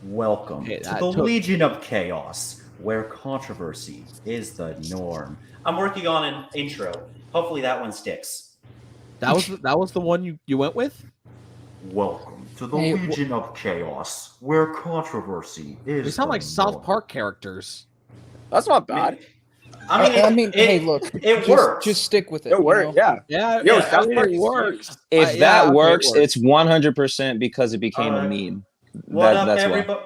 Welcome to the Legion of Chaos, where controversy is the norm. I'm working on an intro. Hopefully that one sticks. That was the one you went with? Welcome to the Legion of Chaos, where controversy is They sound the like South norm. Park characters. That's not bad. Hey, look, it works. Just stick with it. It works, yeah. Yeah, South Park it works. If that works, it's 100% because it became a meme. What up, that's everybody?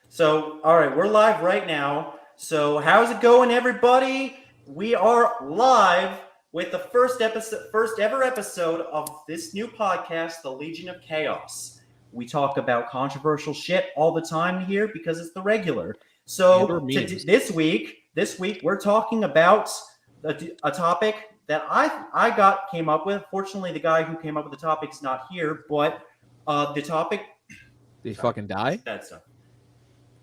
So, all right, we're live right now. So, how's it going, everybody? We are live with the first ever episode of this new podcast, The Legion of Chaos. We talk about controversial shit all the time here because it's the regular. So, this week we're talking about a topic that I came up with. Fortunately, the guy who came up with the topic is not here, but the topic. Did he fucking die?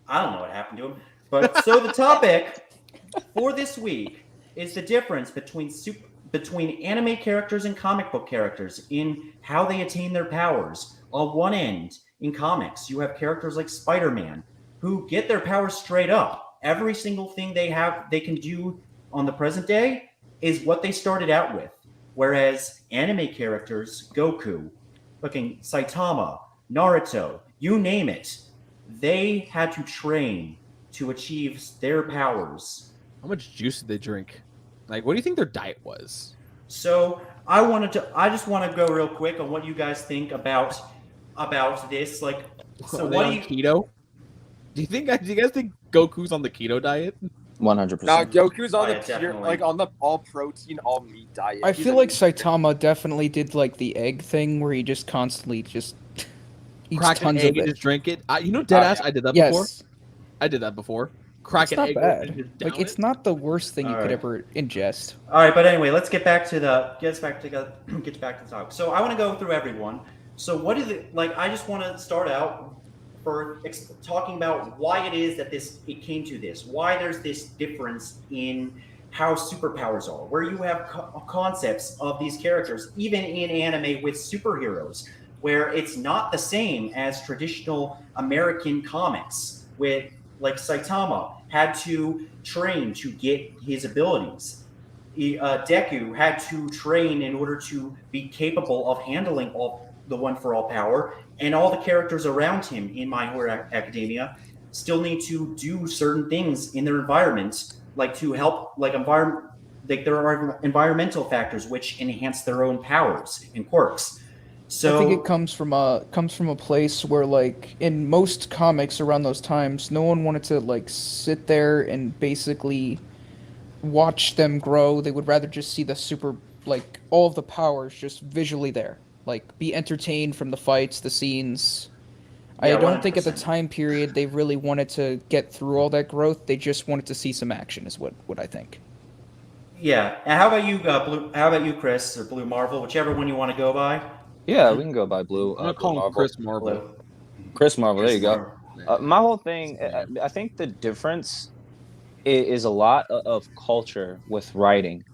I don't know what happened to him. But so the topic for this week is the difference between anime characters and comic book characters in how they attain their powers. On one end, in comics, you have characters like Spider-Man who get their powers straight up. Every single thing they can do on the present day is what they started out with. Whereas anime characters, Goku, fucking Saitama, Naruto, you name it, they had to train to achieve their powers. How much juice did they drink? Like, what do you think their diet was? So I just want to go real quick on what you guys think about this. Like, so what do you keto? Do you guys think Goku's on the keto diet? 100%. No, Goku's on the definitely. on the all protein, all meat diet. I feel like Saitama definitely did like the egg thing where he just constantly just eats crack tons an egg of and it. just drink it. Deadass, I did that before. Yes, I did that before. Crack it's an not egg bad. and just Like down it's it. not the worst thing you All could right. ever ingest. All right, but anyway, let's get back to the topic. So I want to go through everyone. So what is it like? I just want to start out for talking about why it is that it came to this. Why there's this difference in how superpowers are, where you have concepts of these characters, even in anime with superheroes, where it's not the same as traditional American comics. With like Saitama had to train to get his abilities. Deku had to train in order to be capable of handling all the One for All power, and all the characters around him in My Hero Academia still need to do certain things in their environment, like to help, like there are environmental factors which enhance their own powers and quirks. So I think it comes from a place where, like, in most comics around those times, no one wanted to like sit there and basically watch them grow. They would rather just see all of the powers just visually there, like be entertained from the fights, the scenes. I Yeah, don't think at the 100%. time period they really wanted to get through all that growth. They just wanted to see some action, is what I think. yeah. And how about you, Blue? How about you, Chris, or Blue Marvel, whichever one you want to go by? Yeah, we can go by Blue. I'm gonna Blue call him Marvel. Chris Marvel. Blue. Chris Marvel, there you Chris go. Marvel. My whole thing, I think the difference is a lot of culture with writing.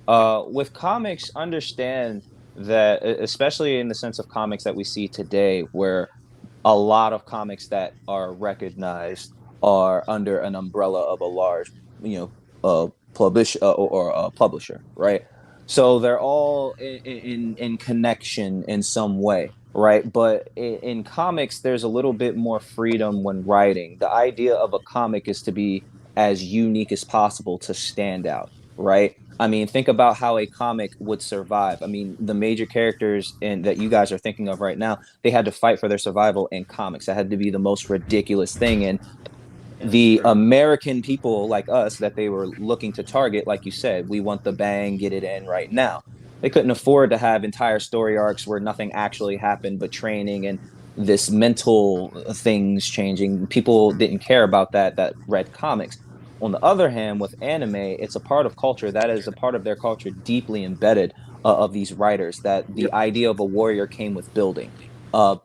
With comics, understand that, especially in the sense of comics that we see today, where a lot of comics that are recognized are under an umbrella of a large, publisher, right? So they're all in connection in some way, right? But in comics, there's a little bit more freedom when writing. The idea of a comic is to be as unique as possible to stand out, right? I mean, think about how a comic would survive. I mean, the major characters that you guys are thinking of right now, they had to fight for their survival in comics. That had to be the most ridiculous thing. And the American people like us that they were looking to target, like you said, we want the bang, get it in right now. They couldn't afford to have entire story arcs where nothing actually happened but training and this mental things changing. People didn't care about that read comics. On the other hand, with anime, it's a part of culture that is a part of their culture, deeply embedded of these writers, that the idea of a warrior came with building.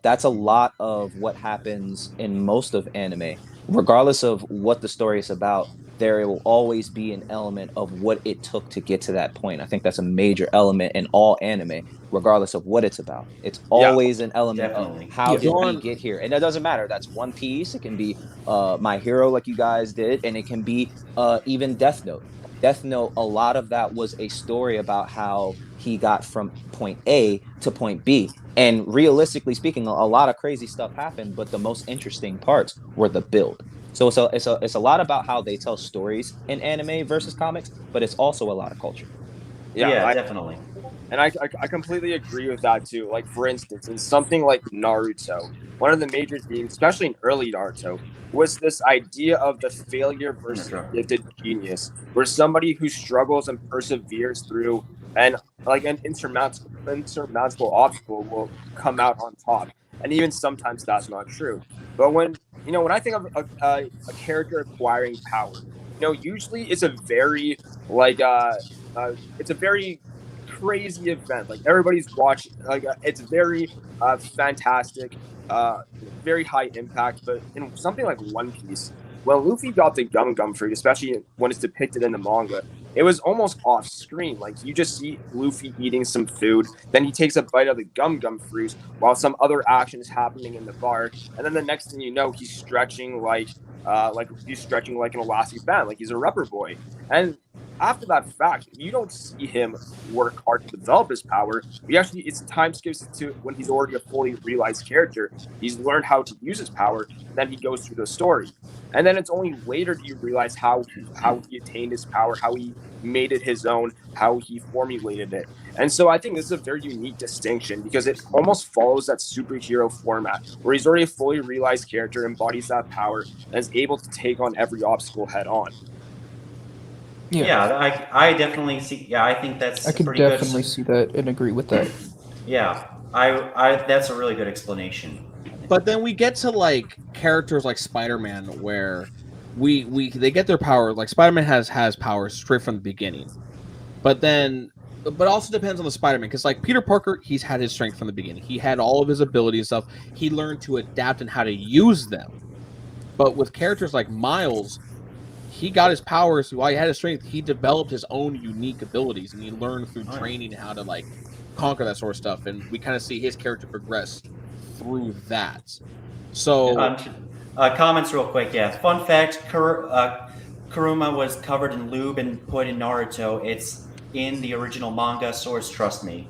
That's a lot of what happens in most of anime, regardless of what the story is about. there will always be an element of what it took to get to that point. I think that's a major element in all anime, regardless of what it's about. It's always an element Definitely. of how Yeah. did we get here. And that doesn't matter. That's One Piece. It can be My Hero, like you guys did, and it can be even Death Note. Death Note, a lot of that was a story about how he got from point A to point B. And realistically speaking, a lot of crazy stuff happened, but the most interesting parts were the build. So it's a lot about how they tell stories in anime versus comics, but it's also a lot of culture. Yeah, I, definitely. and I completely agree with that too. Like for instance, in something like Naruto, one of the major themes, especially in early Naruto, was this idea of the failure versus gifted genius, where somebody who struggles and perseveres through and like an insurmountable obstacle will come out on top. And even sometimes that's not true. But when I think of a character acquiring power, usually it's a very it's a very crazy event. Like everybody's watching. Like it's very fantastic, very high impact. But in something like One Piece, when Luffy got the Gum Gum fruit, especially when it's depicted in the manga, it was almost off screen. Like you just see Luffy eating some food, then he takes a bite of the Gum Gum fruit while some other action is happening in the bar, and then the next thing you know, he's stretching like an elastic band, like he's a rubber boy. And after that fact, you don't see him work hard to develop his power. It's time skips to when he's already a fully realized character. He's learned how to use his power, then he goes through the story. And then it's only later do you realize how he attained his power, how he made it his own, how he formulated it. And so I think this is a very unique distinction because it almost follows that superhero format where he's already a fully realized character, embodies that power, and is able to take on every obstacle head on. Yeah, I definitely see. Yeah, I think that's I could pretty definitely good. see that and agree with that. Yeah, I that's a really good explanation. But then we get to like characters like Spider-Man, where they get their power. Like Spider-Man has powers straight from the beginning, but also depends on the Spider-Man, because like Peter Parker, he's had his strength from the beginning. He had all of his abilities and stuff. He learned to adapt and how to use them. But with characters like Miles, he got his powers while he had his strength. He developed his own unique abilities, and he learned through training how to like conquer that sort of stuff. And we kind of see his character progress through that. So comments real quick. Yeah, fun fact: Kuruma was covered in lube and put in Naruto. It's in the original manga. Source, trust me.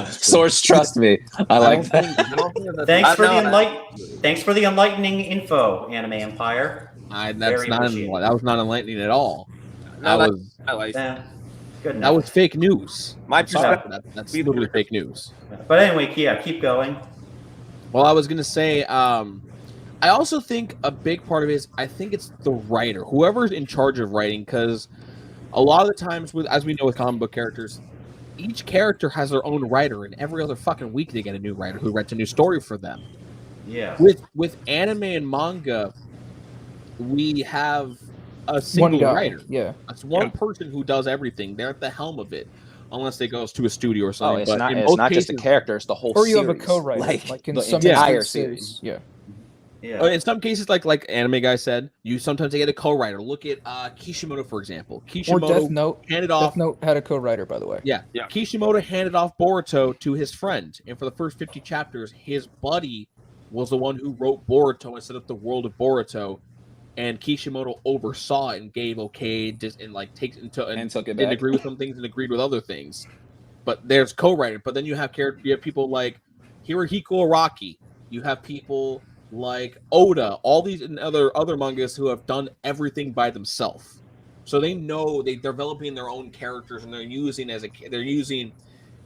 Source, trust me. I like that. Thanks for the enlightening info, Anime Empire. That was not enlightening at all. No, that was my life. Good enough. that was fake news. My Sorry, perspective. that's literally fake news. But anyway, yeah, keep going. Well, I was gonna say, I also think a big part of it is I think it's the writer, whoever's in charge of writing, because a lot of the times, as we know with comic book characters, each character has their own writer, and every other fucking week they get a new writer who writes a new story for them. Yeah. With anime and manga, we have a single writer. Yeah. It's one person who does everything. They're at the helm of it, unless they go to a studio or something. It's not just a character; it's the whole. Or you series. have a co-writer, like in the some entire instances. series. Yeah. Yeah. In some cases, like anime guy said, you sometimes get a co-writer. Look at Kishimoto, for example. Kishimoto Or Death Note. handed off. Death Note had a co-writer, by the way. Yeah. Kishimoto handed off Boruto to his friend, and for the first 50 chapters, his buddy was the one who wrote Boruto and set up the world of Boruto, and Kishimoto oversaw it and gave okay, and took it took it didn't back. agree with some things and agreed with other things. But there's co-writer. But then you have people like Hirohiko Araki. You have people like Oda, all these and other mangas who have done everything by themselves. So they know they're developing their own characters, and they're using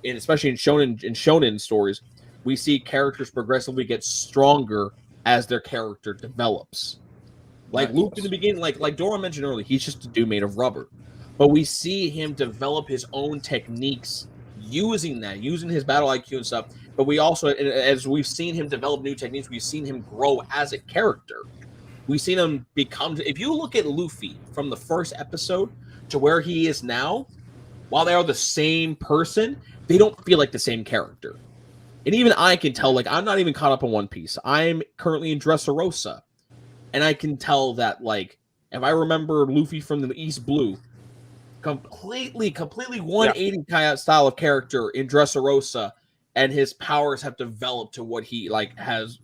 especially in shonen stories, we see characters progressively get stronger as their character develops. Like Luke in the beginning, like Dora mentioned earlier, he's just a dude made of rubber. But we see him develop his own techniques using his battle IQ and stuff. But we also, as we've seen him develop new techniques, we've seen him grow as a character. We've seen him become, if you look at Luffy from the first episode to where he is now, while they are the same person, they don't feel like the same character. And even I can tell, like, I'm not even caught up on One Piece. I'm currently in Dressrosa. And I can tell that, like, If I remember Luffy from the East Blue, completely 180 kind of style of character in Dressrosa, and his powers have developed to what he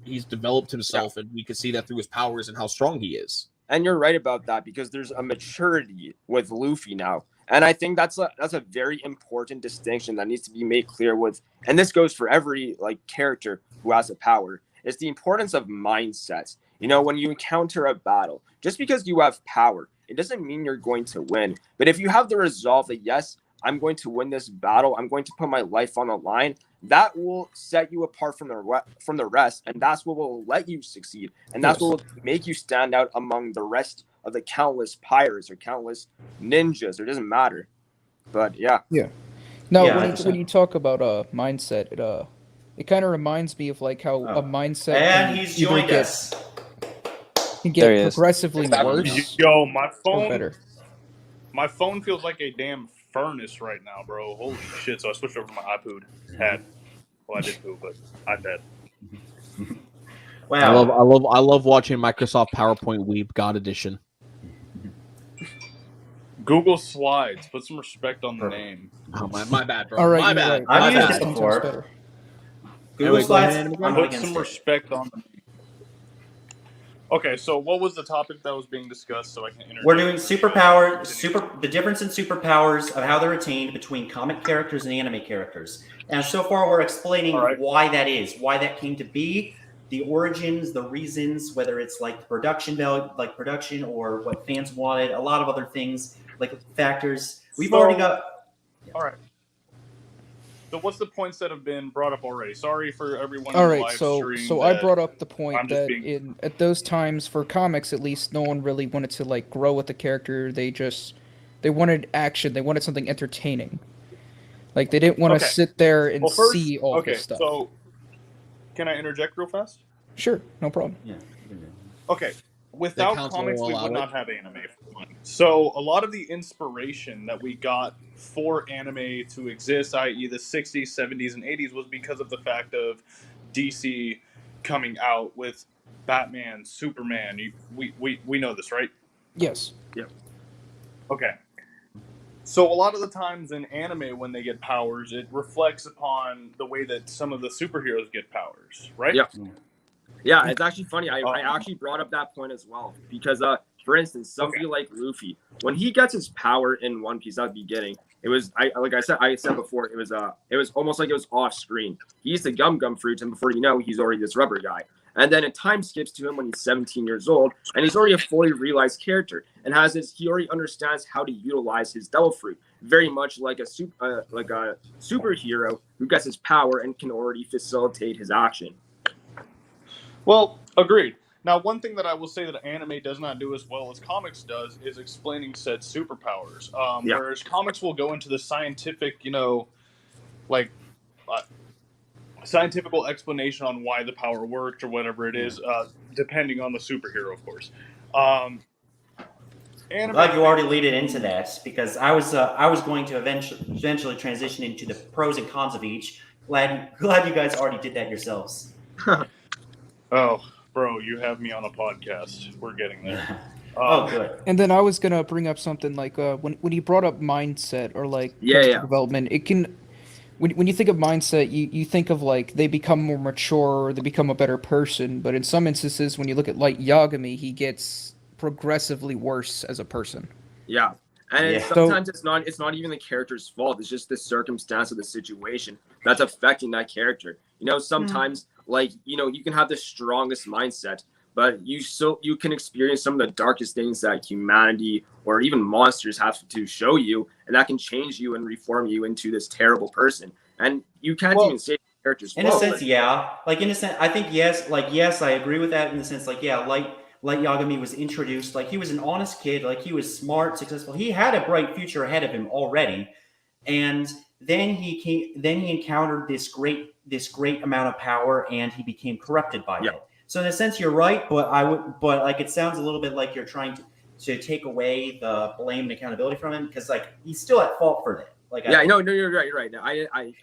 he's developed himself, and we can see that through his powers and how strong he is. And you're right about that, because there's a maturity with Luffy now. And I think that's a very important distinction that needs to be made clear with, and this goes for every character who has a power. It's the importance of mindsets. When you encounter a battle, just because you have power, it doesn't mean you're going to win. But if you have the resolve that, yes, I'm going to win this battle, I'm going to put my life on the line, that will set you apart from the rest, and that's what will let you succeed, and that's what will make you stand out among the rest of the countless pirates or countless ninjas. It doesn't matter. But yeah. No, Yeah, when you talk about mindset, it kind of reminds me of how a mindset And he's joined us. can There get he is. progressively worse Yo, or better. my phone feels like a damn furnace right now, bro. Holy shit! So I switched over to my iPod. Well, I did poo, but I'm dead. Wow. I love watching Microsoft PowerPoint Weeb God Edition. Google Slides. Put some respect on the name. Oh, my bad, bro. All right, my you're bad. right. I've My used bad. it Sometimes before. better. Google Anyway, go ahead, Slides, Andy. I'm Put against some it. respect on the name. Okay, so what was the topic that was being discussed? So I can interject. We're doing the difference in superpowers of how they're attained between comic characters and anime characters. And so far, we're explaining why that is, why that came to be, the origins, the reasons, whether it's production or what fans wanted, a lot of other things factors. We've already got. All right. So what's the points that have been brought up already? Sorry for everyone All on the right, live so stream. I brought up the point I'm just that at those times, for comics at least, no one really wanted to grow with the character. They wanted action. They wanted something entertaining. They didn't want to sit there and see all this stuff. So can I interject real fast? Sure, no problem. Yeah. Okay. Without comics, we would not have anime. For one. So a lot of the inspiration that we got for anime to exist, i.e. the 60s, 70s, and 80s, was because of the fact of DC coming out with Batman, Superman. We know this, right? Yes. Yep. Okay. So a lot of the times in anime, when they get powers, it reflects upon the way that some of the superheroes get powers, right? Yeah. Yeah, it's actually funny. I actually brought up that point as well, because for instance, somebody like Luffy, when he gets his power in One Piece at the beginning, it was I said before, it was almost like it was off screen. He used the gum fruits, and before you know, he's already this rubber guy. And then a time skips to him when he's 17 years old, and he's already a fully realized character, and he already understands how to utilize his devil fruit, very much like a superhero who gets his power and can already facilitate his action. Well, agreed. Now, one thing that I will say that anime does not do as well as comics does is explaining said superpowers. Whereas comics will go into the scientific, scientific explanation on why the power worked or whatever it is, depending on the superhero, of course. I'm glad you already lead it into that, because I was going to eventually transition into the pros and cons of each. Glad you guys already did that yourselves. Oh, bro, you have me on a podcast. We're getting there. Oh, good. And then I was gonna bring up something when you brought up mindset or development, it can. When you think of mindset, you think of they become more mature, or they become a better person. But in some instances, when you look at Yagami, he gets progressively worse as a person. Yeah. And sometimes it's not even the character's fault. It's just the circumstance of the situation that's affecting that character. Sometimes you can have the strongest mindset, but you can experience some of the darkest things that humanity or even monsters have to show you, and that can change you and reform you into this terrible person. And you can't even say the character's fault. In a sense, yeah. In a sense, I think yes. Yes, I agree with that. In the sense, Light Yagami was introduced, he was an honest kid, he was smart, successful. He had a bright future ahead of him already, and then he encountered this great amount of power, and he became corrupted by it. So in a sense, you're right, but it sounds a little bit like you're trying to take away the blame and accountability from him, because he's still at fault for that. No, you're right. You're right.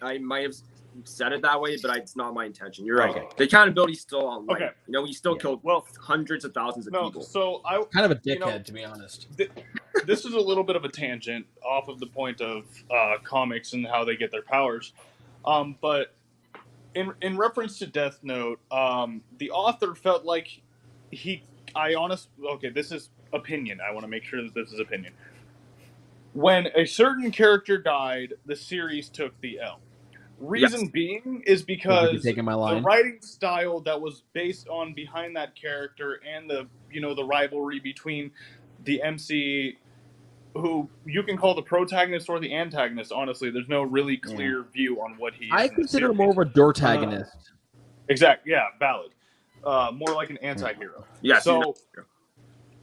I might have said it that way, but it's not my intention. You're right. Okay. The accountability is still on life. Okay. You know, he still Yeah. killed hundreds of thousands of No, people. so I Kind of a dickhead, you know, to be honest. This is a little bit of a tangent off of the point of comics and how they get their powers, but in reference to Death Note, the author felt like this is opinion. I want to make sure that this is opinion. When a certain character died, the series took the L. Reason being is because taking my the line. writing style that was based on behind that character and the rivalry between the MC, who you can call the protagonist or the antagonist. Honestly, there's no really clear view on what he is. I in the consider him series. more of a dirtagonist. Exactly. Yeah, valid. More like an anti-hero. Yes. So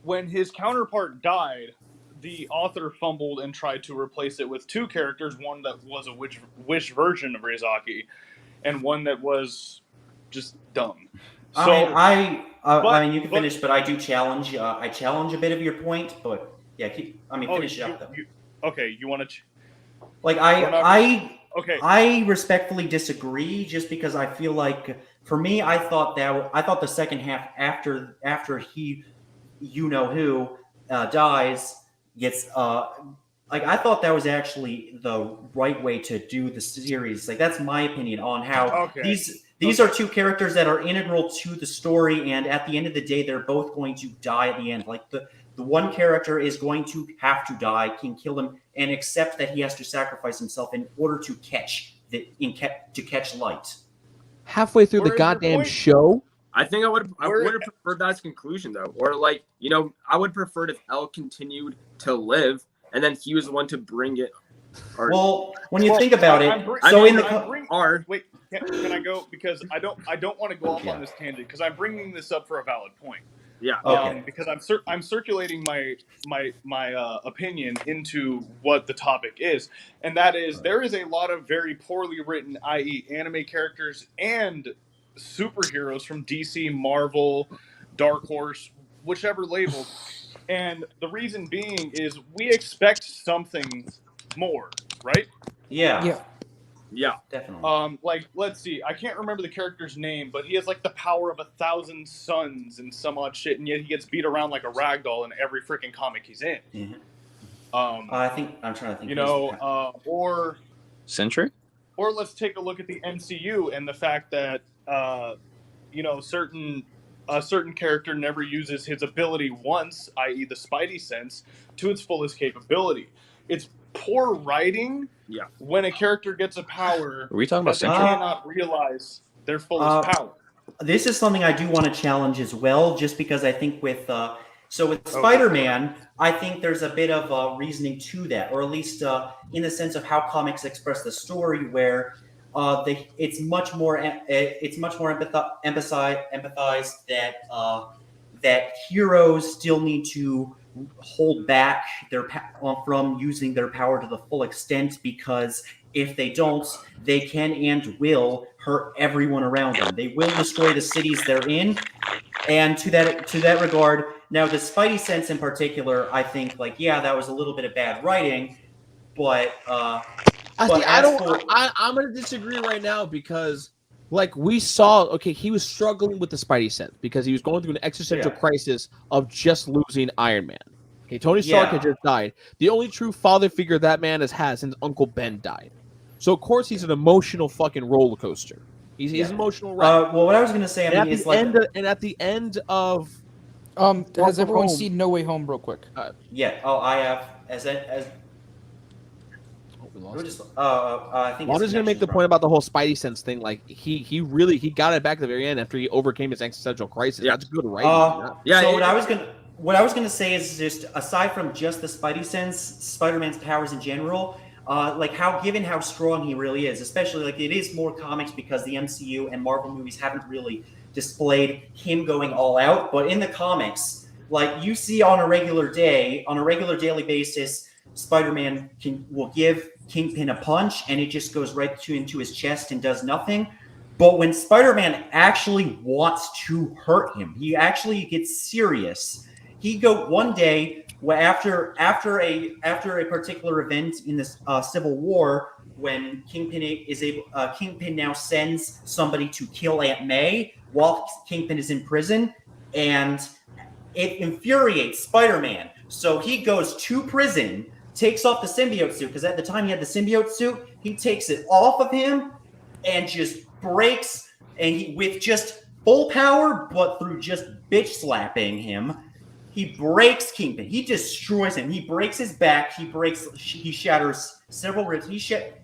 when his counterpart died, the author fumbled and tried to replace it with two characters, one that was a wish version of Reizaki, and one that was just dumb. So, I mean, you can finish, but I do challenge. I challenge a bit of your point, but yeah, finish it up though. Okay, you want to? Like Okay. I respectfully disagree, just because I feel like for me, I thought the second half after he, dies gets like I thought that was actually the right way to do the series. Like that's my opinion on how these are two characters that are integral to the story, and at the end of the day, they're both going to die at the end. Like the one character is going to have to die, can kill him, and accept that he has to sacrifice himself in order to catch light. Halfway through Where the is your goddamn point? show. I think I would have preferred that's conclusion though, or I would prefer if L continued to live and then he was the one to bring it. Well, when you think about it, wait, can I go, because I don't want to go off on this tangent because I'm bringing this up for a valid point. Yeah. Okay. Because I'm circulating my opinion into what the topic is, and that is there is a lot of very poorly written, i.e., anime characters and superheroes from DC, Marvel, Dark Horse, whichever label, and the reason being is we expect something more, right? Yeah, Definitely. Like, let's see. I can't remember the character's name, but he has like the power of 1,000 suns and some odd shit, and yet he gets beat around like a ragdoll in every freaking comic he's in. Mm-hmm. I think I'm trying to think. Or Sentry. Or let's take a look at the MCU and the fact that a certain character never uses his ability once, i.e., the Spidey sense, to its fullest capability. It's poor writing. Yeah. When a character gets a power, Are we talking about they Sentry? cannot realize their fullest power. This is something I do want to challenge as well, just because I think with Spider-Man, I think there's a bit of reasoning to that, or at least in the sense of how comics express the story, where it's much more empathized that heroes still need to hold back from using their power to the full extent, because if they don't, they can and will hurt everyone around them. They will destroy the cities they're in. And to that regard, now the Spidey sense in particular, I think that was a little bit of bad writing, but I'm gonna disagree right now, because we saw, he was struggling with the Spidey sense because he was going through an existential crisis of just losing Iron Man. Okay, Tony Stark had just died. The only true father figure that man has had since Uncle Ben died. So of course he's an emotional fucking roller coaster. He's emotional wreck. Well, what I was gonna say, at the end of has everyone seen No Way Home real quick? I have I think I'm just gonna make the point about the whole Spidey sense thing. He got it back at the very end after he overcame his existential crisis. Yeah. That's good writing. What I was gonna say is just, aside from just the Spidey sense, Spider-Man's powers in general, given how strong he really is, especially it is more comics because the MCU and Marvel movies haven't really displayed him going all out. But in the comics, you see on a regular daily basis, Spider-Man will give Kingpin a punch and it just goes right into his chest and does nothing. But when Spider-Man actually wants to hurt him, he actually gets serious. He go one day after a particular event in this Civil War, when Kingpin now sends somebody to kill Aunt May while Kingpin is in prison, and it infuriates Spider-Man. So he goes to prison, takes off the symbiote suit, because at the time he had the symbiote suit, he takes it off of him and just breaks, and he, with just full power, but through just bitch slapping him, he breaks Kingpin. He destroys him. He breaks his back. He shatters several ribs.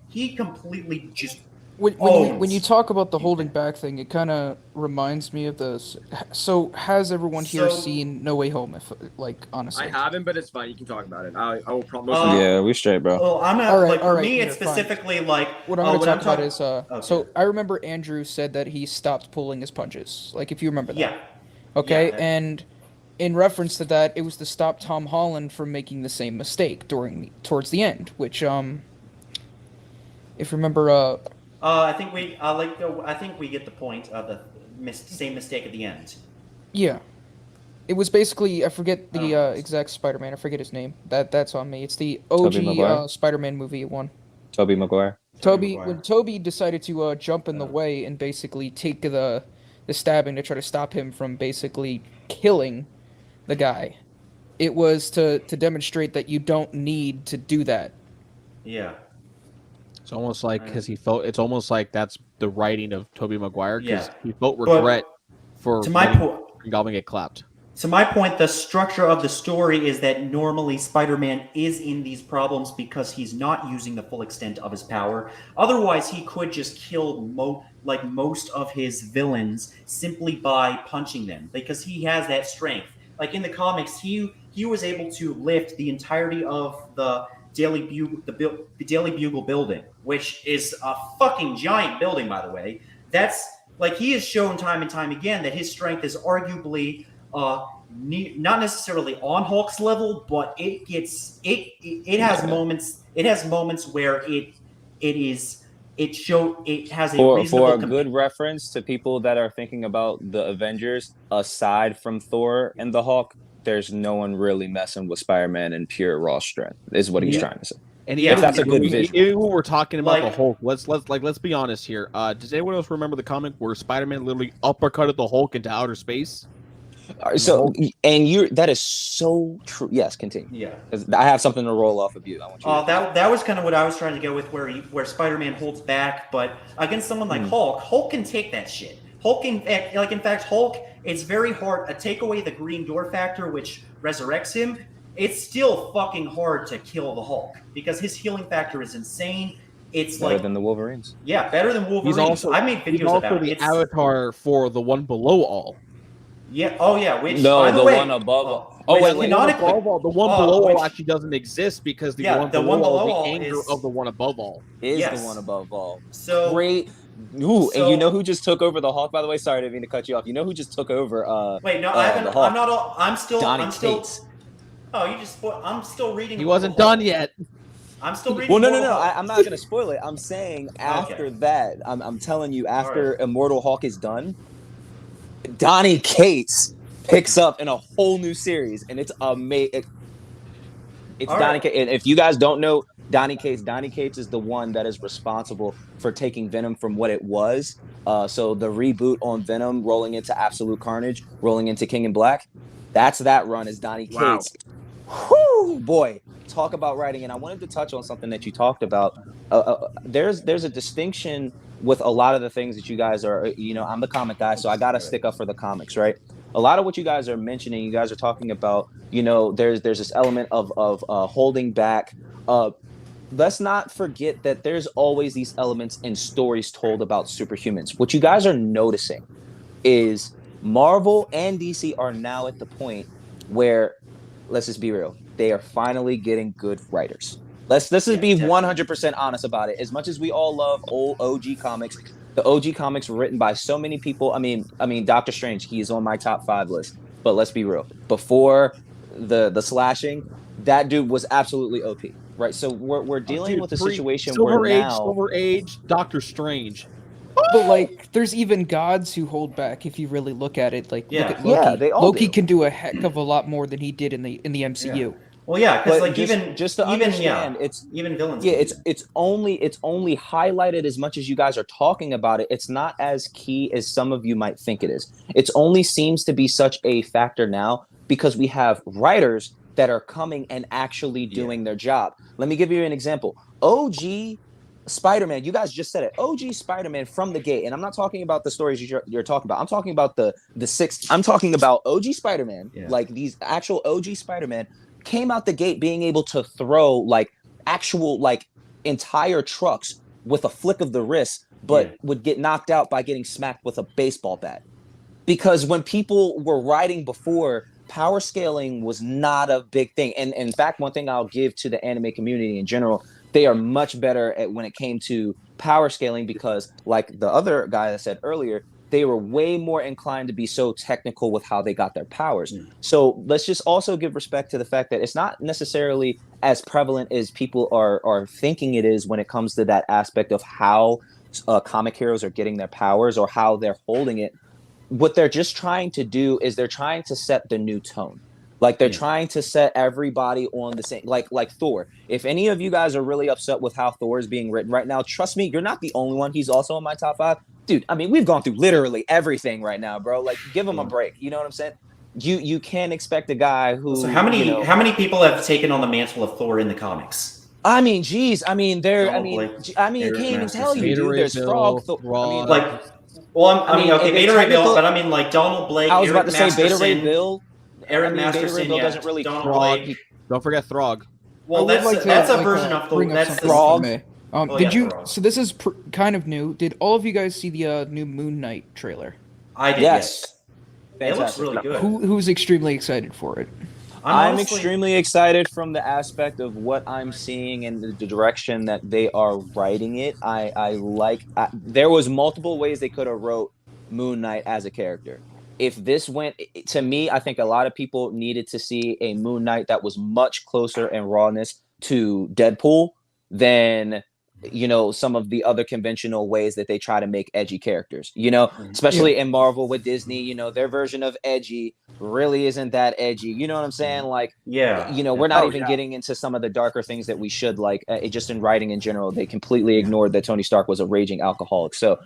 He completely just when you talk about the holding back thing, it kind of reminds me of this. So has everyone here seen No Way Home? If honestly, I haven't, but it's fine. You can talk about it. I will promise. Yeah, we straight, bro. Well, I'm not for me. It's specifically fine. What I'm going to talk about is. Okay. So I remember Andrew said that he stopped pulling his punches. Like, if you remember that. Yeah. Okay, yeah, and in reference to that, it was to stop Tom Holland from making the same mistake towards the end, which if you remember I think we get the point of the same mistake at the end. Yeah. It was basically, I forget the exact Spider-Man. I forget his name. That's on me. It's the OG Spider-Man movie one. Tobey Maguire. When Tobey decided to jump in the way and basically take the stabbing to try to stop him from basically killing the guy, it was to demonstrate that you don't need to do that. Yeah. It's almost like because he felt. It's almost like that's the writing of Tobey Maguire because he felt But regret for to my point. Goblin get clapped. To my point, the structure of the story is that normally Spider-Man is in these problems because he's not using the full extent of his power. Otherwise, he could just kill most of his villains simply by punching them because he has that strength. Like in the comics, he was able to lift the entirety of the Daily Bugle, the Daily Bugle building, which is a fucking giant building, by the way. That's like he has shown time and time again that his strength is arguably not necessarily on Hulk's level, but it has moments. It has moments where it has a reasonable for a good reference to people that are thinking about the Avengers. Aside from Thor and the Hulk, there's no one really messing with Spider-Man in pure raw strength. Is what he's trying to say. And if that's a good visual. Even when we're talking about the Hulk, let's be honest here. Does anyone else remember the comic where Spider-Man literally uppercutted the Hulk into outer space? So that is so true. Yes, continue. Yeah, I have something to roll off of you. I want you. That was kind of what I was trying to go with, where Spider-Man holds back, but against someone like Hulk can take that shit. Hulk in fact, it's very hard to take away the green door factor, which resurrects him. It's still fucking hard to kill the Hulk because his healing factor is insane. It's better than the Wolverines. Yeah, better than Wolverines. I made videos about it. The avatar for the one below all. Yeah. Oh, yeah. Which one above all. The one below all actually doesn't exist because the one below all, the anger of the one above all is the one above all. So great. Ooh, and you know who just took over the Hulk? By the way, sorry, I didn't mean to cut you off. You know who just took over? Wait, no, I haven't. I'm not. I'm still. Donny Cates. Oh, you just. I'm still reading. He wasn't done yet. I'm still reading. Well, no. I'm not gonna spoil it. I'm saying after that. I'm telling you, after Immortal Hulk is done, Donny Cates picks up in a whole new series, and it's amazing. It's Donny Cates. And if you guys don't know Donny Cates is the one that is responsible for taking Venom from what it was. So the reboot on Venom, rolling into Absolute Carnage, rolling into King in Black, that run is Donny Cates. Whoo, boy, talk about writing. And I wanted to touch on something that you talked about. There's a distinction with a lot of the things that you guys are, I'm the comic guy, so I got to stick up for the comics, right? A lot of what you guys are mentioning, you guys are talking about, there's this element of holding back. Let's not forget that there's always these elements in stories told about superhumans. What you guys are noticing is Marvel and DC are now at the point where, let's just be real, they are finally getting good writers. Let's just be 100% honest about it. As much as we all love old OG comics, the OG comics were written by so many people. I mean, Doctor Strange, he is on my top 5 list. But let's be real. Before the slashing, that dude was absolutely OP, right? So we're dealing with a situation where now Silver Age, Doctor Strange. But there's even gods who hold back if you really look at it. Look at Loki. Yeah, they all Loki do. can do a heck of a lot more than he did in the MCU. Well, yeah, because But like just to understand, it's even villains. yeah, can do it's only highlighted as much as you guys are talking about it. It's not as key as some of you might think it is. It's only seems to be such a factor now because we have writers that are coming and actually doing their job. Let me give you an example. OG Spider-Man, you guys just said it. OG Spider-Man from the gate, and I'm not talking about the stories you're talking about. I'm talking about the six. I'm talking about OG Spider-Man, like these actual OG Spider-Man came out the gate being able to throw like actual like entire trucks with a flick of the wrist, but would get knocked out by getting smacked with a baseball bat. Because when people were writing before, power scaling was not a big thing. And in fact, one thing I'll give to the anime community in general, they are much better at when it came to power scaling because, like the other guy that said earlier, they were way more inclined to be so technical with how they got their powers. So let's just also give respect to the fact that it's not necessarily as prevalent as people are thinking it is when it comes to that aspect of how comic heroes are getting their powers or how they're holding it. What they're just trying to do is they're trying to set the new tone. Like they're trying to set everybody on the same, like Thor. If any of you guys are really upset with how Thor is being written right now, trust me, you're not the only one. He's also in my top 5. Dude, I mean, we've gone through literally everything right now, bro. Like, give him a break. You know what I'm saying? You can't expect a guy who. So how many people have taken on the mantle of Thor in the comics? I mean, geez. I mean, Blake, I can't even tell you, dude. There's Frog. I mean, like, well, I mean, okay, Beta Ray Bill, but I mean, like Donald Blake. I was about Eric to say Beta Ray Masterson, Bill. Eric Beta Ray Masterson, Bill doesn't really Donald Blake. Don't forget Throg. Well, that's a version of Thor. That's the Frog. Did you? Frog. So this is kind of new. Did all of you guys see the new Moon Knight trailer? I did. Yes. It looks really good. Who's extremely excited for it? I'm extremely excited from the aspect of what I'm seeing and the direction that they are writing it. There was multiple ways they could have wrote Moon Knight as a character. If this went to me, I think a lot of people needed to see a Moon Knight that was much closer in rawness to Deadpool than some of the other conventional ways that they try to make edgy characters, especially in Marvel with Disney, their version of edgy really isn't that edgy. You know what I'm saying? Like, we're not even getting into some of the darker things that we should, like just in writing in general. They completely ignored that Tony Stark was a raging alcoholic. So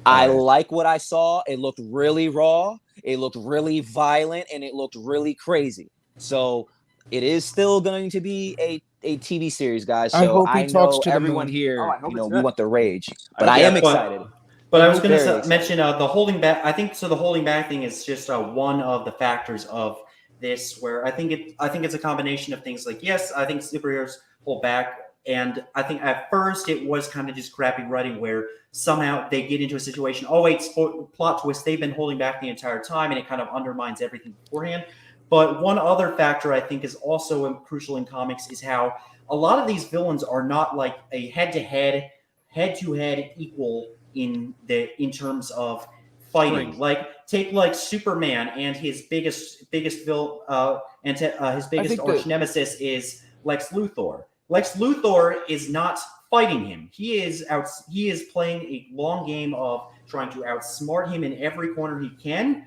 I like what I saw. It looked really raw. It looked really violent, and it looked really crazy. So it is still going to be a TV series, guys. So I hope he talks to everyone here, we want the rage, but I am excited. But I was going to mention the holding back. I think so. The holding back thing is just one of the factors of this, where I think it's a combination of things. Like, yes, I think superheroes hold back, and I think at first it was kind of just crappy writing, where somehow they get into a situation. Oh wait, plot twist! They've been holding back the entire time, and it kind of undermines everything beforehand. But one other factor I think is also crucial in comics is how a lot of these villains are not like a head-to-head equal in terms of fighting. Right. Like take like Superman and his biggest villain his biggest arch nemesis is Lex Luthor. Lex Luthor is not fighting him. He is playing a long game of trying to outsmart him in every corner he can.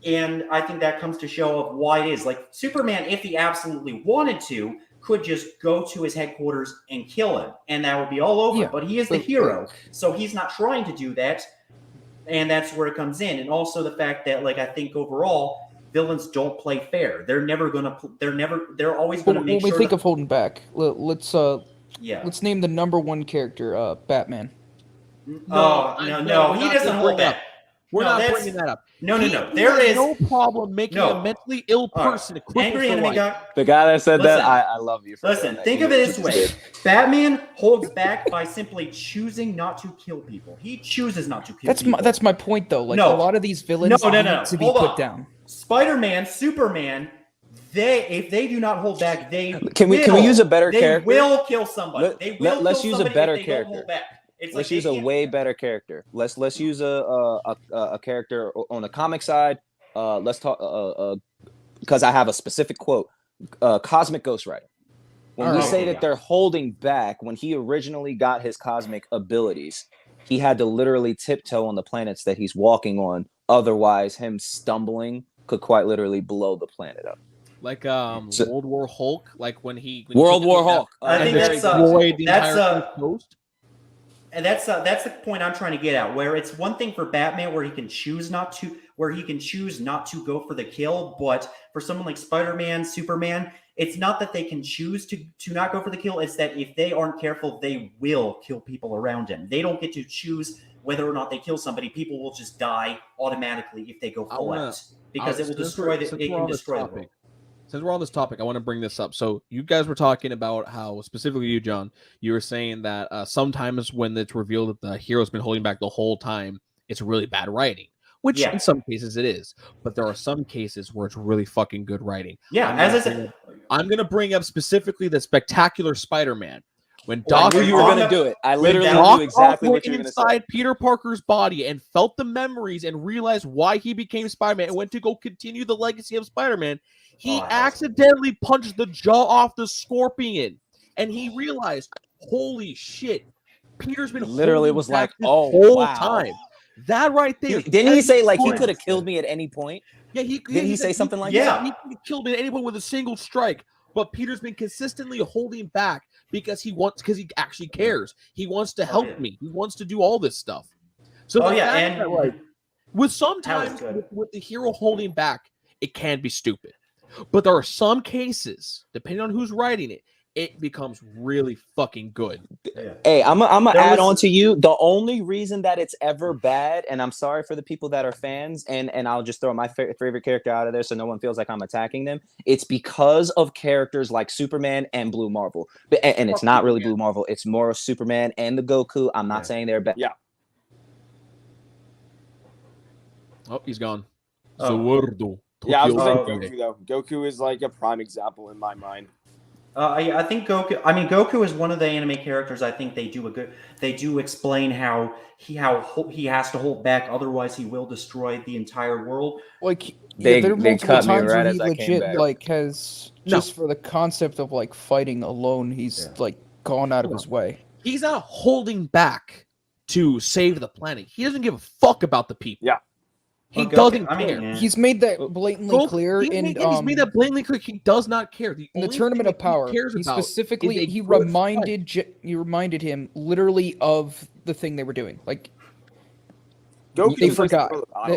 And I think that comes to show of why it is. Like Superman, if he absolutely wanted to, could just go to his headquarters and kill him, and that would be all over. Yeah, but he is the hero, so he's not trying to do that, and that's where it comes in. And also the fact that, like, I think overall, villains don't play fair. They're always gonna make sure. When we think of holding back, let's name the number one character, Batman. No, he doesn't hold back. We're not bringing that up. No. There is no problem making a mentally ill person angry enemy guy. The guy that said that, I love you. Think of it this way: Batman holds back by simply choosing not to kill people. He chooses not to kill people. That's my point, though. Like a lot of these villains need to be put down. Spider-Man, Superman. If they do not hold back, can we use a better character? They will kill somebody. Let's use a better character. Hold back. Let's use a way better character. Let's use a character on the comic side. Let's talk because I have a specific quote. Cosmic Ghost Rider. When we say that they're holding back, when he originally got his cosmic abilities, he had to literally tiptoe on the planets that he's walking on. Otherwise, him stumbling could quite literally blow the planet up. Like So- World War Hulk, like when he World took War that- Hulk. I think and that's, destroyed the that's, entire coast. And that's the point I'm trying to get at. Where it's one thing for Batman, where he can choose not to go for the kill, but for someone like Spider-Man, Superman, it's not that they can choose to not go for the kill. It's that if they aren't careful, they will kill people around him. They don't get to choose whether or not they kill somebody. People will just die automatically if they go full out, because it will destroy the. It can destroy the world. Since we're on this topic, I want to bring this up. So you guys were talking about how, specifically you, John, you were saying that sometimes when it's revealed that the hero's been holding back the whole time, it's really bad writing, which in some cases it is. But there are some cases where it's really fucking good writing. Yeah, as I said, I'm going to bring up specifically the Spectacular Spider-Man. When I Doc knew you were going to do it. I literally knew exactly what you were going to say. Inside Peter Parker's body and felt the memories and realized why he became Spider-Man and went to go continue the legacy of Spider-Man, he accidentally punched the jaw off the Scorpion, and he realized, holy shit, Peter's been literally was like, oh, whole time. That right there. Didn't he say like he could have killed me at any point? Yeah, didn't he say something like that? He could have killed me at any point with a single strike. But Peter's been consistently holding back because he actually cares. He wants to help me. He wants to do all this stuff. So with sometimes with the hero holding back, it can be stupid. But there are some cases, depending on who's writing it, it becomes really fucking good. Hey, I'm gonna add on to you. The only reason that it's ever bad, and I'm sorry for the people that are fans, and I'll just throw my favorite character out of there so no one feels like I'm attacking them. It's because of characters like Superman and Blue Marvel, and it's not really Blue Marvel. It's more of Superman and the Goku. I'm not saying they're bad. Yeah. Oh, he's gone. Yeah, I was saying Goku though. Goku is like a prime example in my mind. I think Goku. I mean, Goku is one of the anime characters. I think they do explain how he has to hold back, otherwise he will destroy the entire world. Like they there are multiple cut me times right where as he I came back. like has just for the concept of like fighting alone, he's like gone out of his way. He's not holding back to save the planet. He doesn't give a fuck about the people. Yeah. He doesn't care. I mean, He's made that blatantly clear he's made that blatantly clear. He does not care. In the Tournament of Power, he specifically reminded him literally of the thing they were doing. Like Goku they forgot.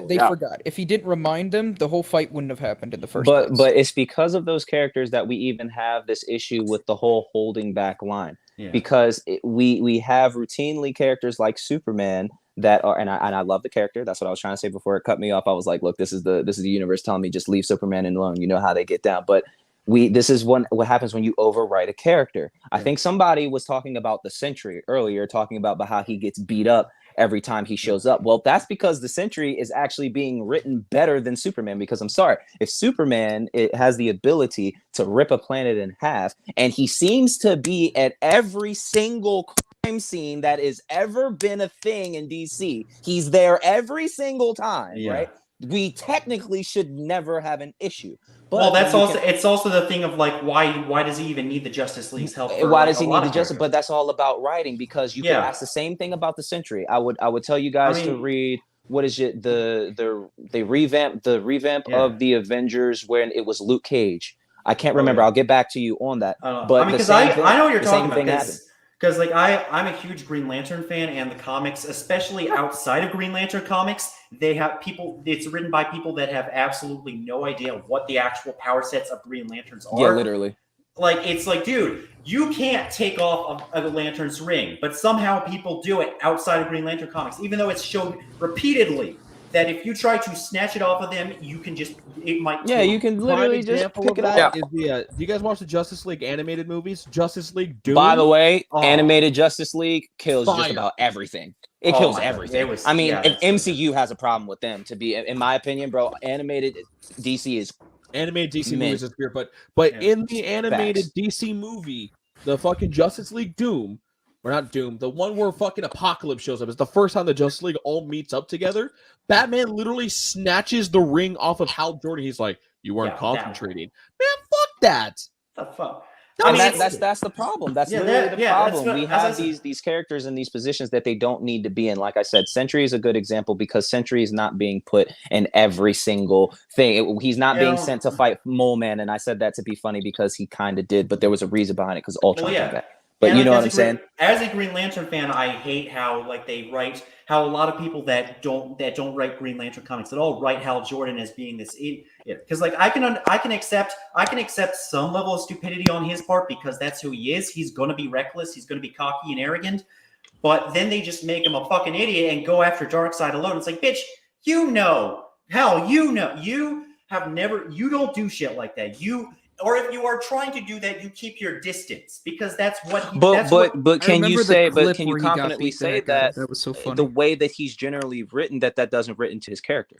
They forgot. If he didn't remind them, the whole fight wouldn't have happened in the first place. But it's because of those characters that we even have this issue with the whole holding back line. Yeah. Because we have routinely characters like Superman that are, and I love the character. That's what I was trying to say before it cut me off. I was like, look, this is the universe telling me just leave Superman alone. You know how they get down. But this is what happens when you overwrite a character. I think somebody was talking about the Sentry earlier, talking about how he gets beat up every time he shows up. Well, that's because the Sentry is actually being written better than Superman, because I'm sorry, if Superman has the ability to rip a planet in half, and he seems to be at every single crime scene that has ever been a thing in DC, he's there every single time, right? We technically should never have an issue. But it's also the thing of like, why does he even need the Justice League's help? Why does he need the Justice? But that's all about writing, because you can ask the same thing about the Sentry. I would tell you guys to read, what is it, they revamped of the Avengers when it was Luke Cage. I can't remember. I'll get back to you on that. But because I know what you're talking about. Because like I'm a huge Green Lantern fan, and the comics, especially outside of Green Lantern comics, they have people. It's written by people that have absolutely no idea what the actual power sets of Green Lanterns are. Yeah, literally. Like it's like, dude, you can't take off a Lantern's ring, but somehow people do it outside of Green Lantern comics, even though it's shown repeatedly that if you try to snatch it off of them, you can it might. Yeah, you can literally just pick it up. Do you guys watch the Justice League animated movies? Justice League Doom? By the way, animated Justice League kills just about everything. It kills everything. MCU has a problem with them, to be, in my opinion, bro. Animated DC is movies is weird, but in the animated DC movie, the fucking Justice League Doom. We're not Doom. The one where fucking Apocalypse shows up. It's the first time the Justice League all meets up together. Batman literally snatches the ring off of Hal Jordan. He's like, "You weren't concentrating, man. Fuck that. The fuck." I mean, that's the problem. That's literally the problem. We have these characters in these positions that they don't need to be in. Like I said, Sentry is a good example because Sentry is not being put in every single thing. He's not being sent to fight Mole Man, and I said that to be funny because he kind of did, but there was a reason behind it because Ultron came back. But you know what I'm saying? As a Green Lantern fan, I hate how they write how a lot of people that don't write Green Lantern comics at all write Hal Jordan as being this idiot. Because like I can accept some level of stupidity on his part because that's who he is. He's going to be reckless. He's going to be cocky and arrogant. But then they just make him a fucking idiot and go after Darkseid alone. It's like, bitch, you don't do shit like that. Or if you are trying to do that, you keep your distance because that's what. But can you confidently say that that was so funny? The way that he's generally written that doesn't written to his character?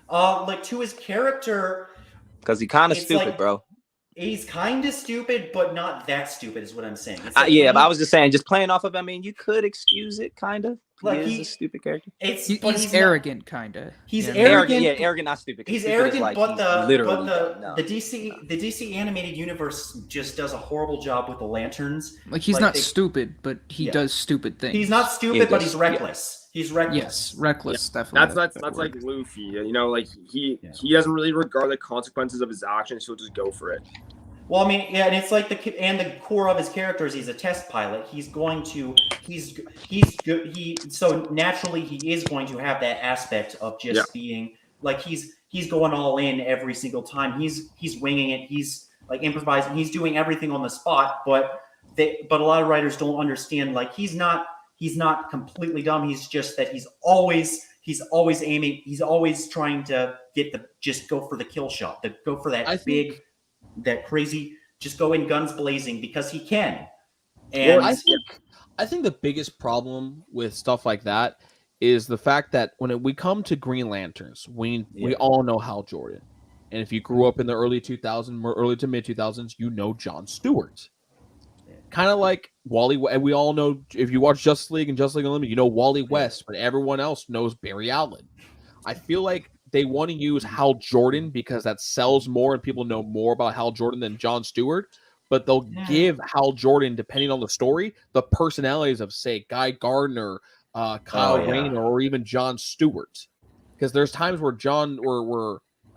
Like to his character, because he's kind of stupid, like, bro. He's kind of stupid, but not that stupid, is what I'm saying. But I was just saying, just playing off of. I mean, you could excuse it, kind of. Like he is a stupid character. He's arrogant, kind of. He's arrogant. Arrogant, not stupid. He's stupid arrogant, like but the DC DC animated universe just does a horrible job with the lanterns. Like he's not stupid, but he does stupid things. He's not stupid, but he's reckless. Yeah. He's reckless. Yes, reckless, definitely. That's like Luffy. You know, like he doesn't really regard the consequences of his actions. He'll just go for it. Well, I mean, yeah, and it's like the core of his character is he's a test pilot. So naturally he is going to have that aspect of just being like he's going all in every single time. He's winging it. He's like improvising. He's doing everything on the spot. But a lot of writers don't understand. Like he's not completely dumb. He's just that he's always aiming. He's always trying to just go for the kill shot. Go for that that crazy, just go in guns blazing because he can. And I think the biggest problem with stuff like that is the fact that when we come to Green Lanterns, we all know Hal Jordan. And if you grew up in the early 2000s, early to mid 2000s, you know John Stewart. Kind of like Wally, and we all know, if you watch Justice League and Justice League Unlimited, you know Wally West, but everyone else knows Barry Allen. I feel like they want to use Hal Jordan because that sells more and people know more about Hal Jordan than John Stewart, but they'll give Hal Jordan, depending on the story, the personalities of, say, Guy Gardner, Kyle Rayner, or even John Stewart. Because there's times where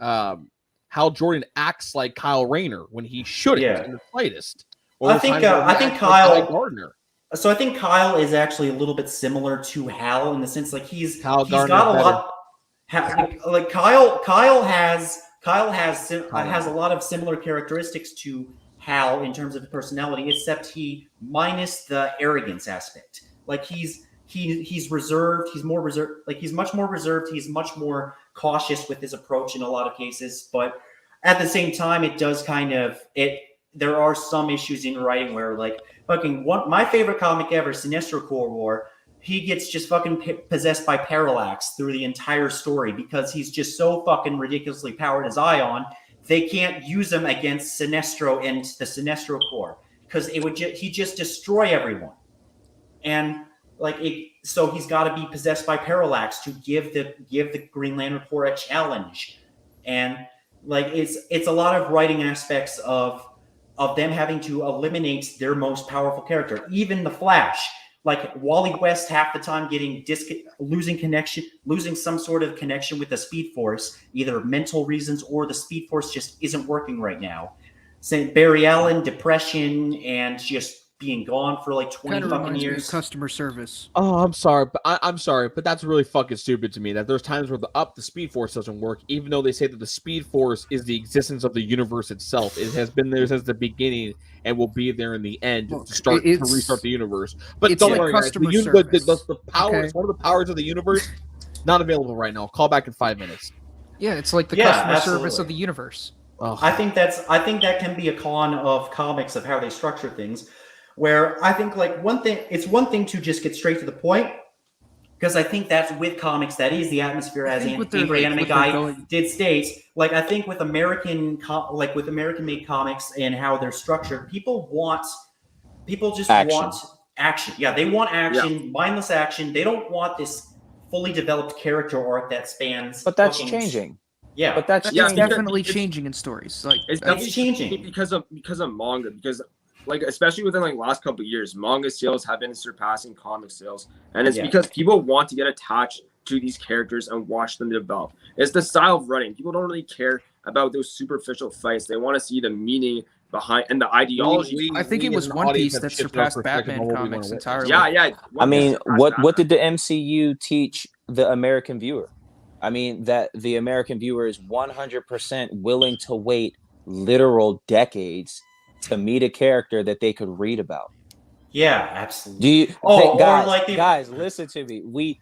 Hal Jordan acts like Kyle Rayner when he shouldn't in the slightest. I think Kyle Gardner. So I think Kyle is actually a little bit similar to Hal in the sense like he's got a lot. Like Kyle has a lot of similar characteristics to Hal in terms of personality, except he minus the arrogance aspect. Like he's reserved. He's more reserved. Like he's much more reserved. He's much more cautious with his approach in a lot of cases. But at the same time, it does there are some issues in writing where like my favorite comic ever, Sinestro Corps War. He gets just fucking possessed by Parallax through the entire story because he's just so fucking ridiculously powered as Ion. They can't use him against Sinestro and the Sinestro Corps because he'd just destroy everyone. And so he's got to be possessed by Parallax to give the Green Lantern Corps a challenge. And like it's a lot of writing aspects of them having to eliminate their most powerful character, even the Flash. Like Wally West half the time losing some sort of connection with the Speed Force, either mental reasons or the Speed Force just isn't working right now. St. Barry Allen, depression, and just being gone for like 20 fucking years. Customer service. Oh, I'm sorry, but that's really fucking stupid to me. That there's times where the Speed Force doesn't work, even though they say that the Speed Force is the existence of the universe itself. It has been there since the beginning and will be there in the end to restart the universe. But don't worry, guys. The powers, one of the powers of the universe, not available right now. Call back in 5 minutes. Yeah, it's like the customer service of the universe. Oh. I think that can be a con of comics of how they structure things. Where I think like it's one thing to just get straight to the point, because I think that's with comics, that is the atmosphere, as Angry Anime Guy did state. Like I think with American made comics and how they're structured, people just want action. Yeah, they want action, mindless action. They don't want this fully developed character arc that spans. But that's changing. Yeah, but that's definitely changing in stories. Like it's changing because of manga. Because like especially within like last couple of years, manga sales have been surpassing comic sales, and it's Yeah. because people want to get attached to these characters and watch them develop. It's the style of writing. People don't really care about those superficial fights. They want to see the meaning behind and the ideology. I think it was One Piece that surpassed Batman comics entirely. Yeah. I mean, what Batman. did the MCU teach the American viewer? I mean, that the American viewer is 100% willing to wait literal decades to meet a character that they could read about. Yeah, absolutely. Do you or guys, like the guys, listen to me.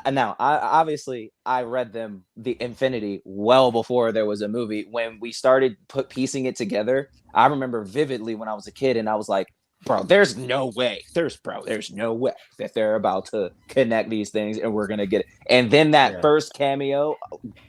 I read them the Infinity well before there was a movie. When we started piecing it together, I remember vividly when I was a kid and I was like, bro, there's no way that they're about to connect these things and we're gonna get it. And then that first cameo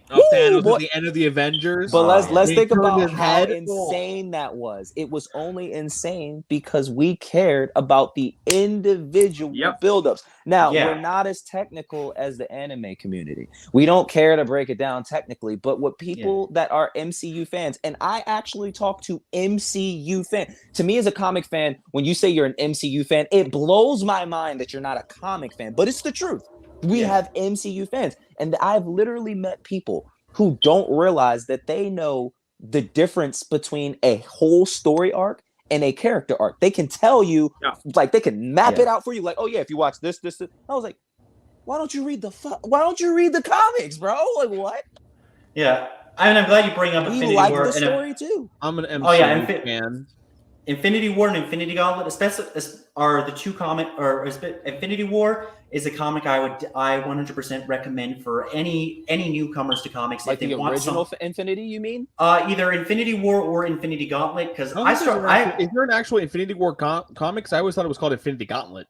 Thanos at the end of the Avengers. But let's think about his how head. insane that was. It was only insane because we cared about the individual buildups. Now, we're not as technical as the anime community. We don't care to break it down technically, but what people that are MCU fans, and I actually talk to MCU fans. To me as a comic fan, when you say you're an MCU fan, it blows my mind that you're not a comic fan, but it's the truth. We have MCU fans, and I've literally met people who don't realize that they know the difference between a whole story arc and a character arc. They can tell you, like they can map it out for you. Like, oh yeah, if you watch this. I was like, why don't you read the comics, bro? Like what? Yeah, I mean, I'm glad you bring up Infinity like War. the story too. I'm an MCU fan. Infinity War and Infinity Gauntlet, especially, are the two Infinity War is a comic I 100% recommend for any newcomers to comics. Like the original Infinity, you mean? Either Infinity War or Infinity Gauntlet, because is there an actual Infinity War comics? I always thought it was called Infinity Gauntlet.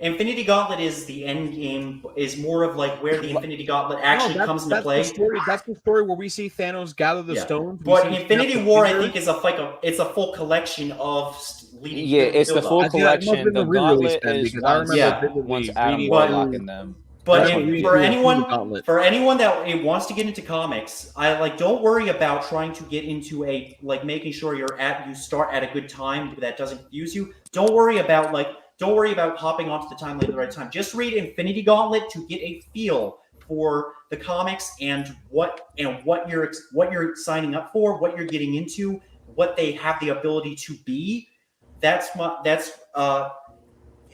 Infinity Gauntlet is the end game, is more of like where the Infinity Gauntlet actually comes into play. That's the story where we see Thanos gather the stones. But Infinity War, I think, is it's a full collection of leading. Yeah, it's the full collection. The Gauntlet is once Adam Warlock in them. But for anyone that wants to get into comics, don't worry about trying to get into making sure you start at a good time that doesn't confuse you. Don't worry about hopping onto the timeline at the right time. Just read Infinity Gauntlet to get a feel for the comics and what you're signing up for, what you're getting into, what they have the ability to be.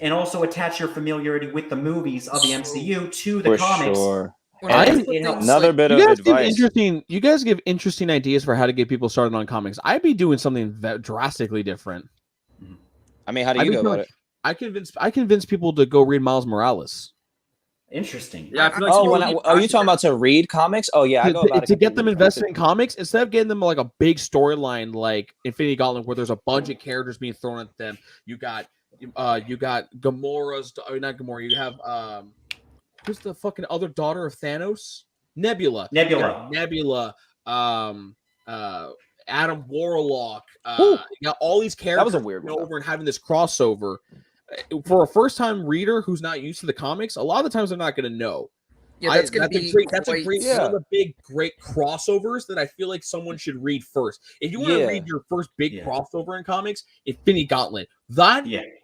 And also attach your familiarity with the movies of the MCU to the comics. Sure. Another bit of advice. You guys give interesting ideas for how to get people started on comics. I'd be doing something that drastically different. I mean, how do you go about it? I convince people to go read Miles Morales. Interesting. Yeah. I feel like are you talking about to read comics? Oh yeah, I go about to get them invested in comics instead of getting them like a big storyline like Infinity Gauntlet where there's a bunch of characters being thrown at them. You got Gamora's, not Gamora. You have who's the fucking other daughter of Thanos? Nebula. Adam Warlock. You got all these characters. That was a weird one. Over and having this crossover. For a first-time reader who's not used to the comics, a lot of the times they're not going to know. Yeah, that's one of the big, great crossovers that I feel like someone should read first. If you want to read your first big crossover in comics, Infinity Gauntlet.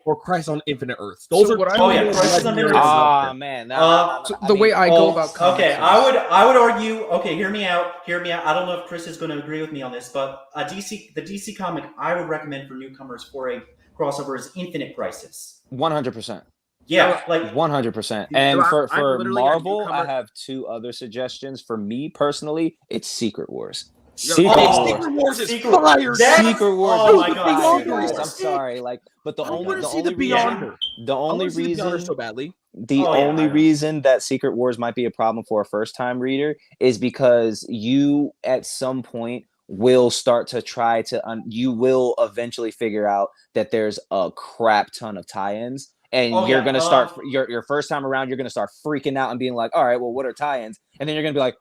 Or Christ on Infinite Earths. Those are Crisis on Infinite Earths. Oh man, the way I go about comics. Okay, I would argue. Okay, hear me out. I don't know if Chris is going to agree with me on this, but the DC comic I would recommend for newcomers for a crossover is Infinite Crisis. 100%. Yeah, 100%. And for Marvel, I have two other suggestions. For me personally, it's Secret Wars. Secret Wars is fire. Secret Wars. Oh my god! I'm sorry, but the only reason that Secret Wars might be a problem for a first-time reader is because you at some point will start to try to you will eventually figure out that there's a crap ton of tie-ins. And you're going to start your first time around, you're going to start freaking out and being like, all right, well, what are tie-ins? And then you're going to be like,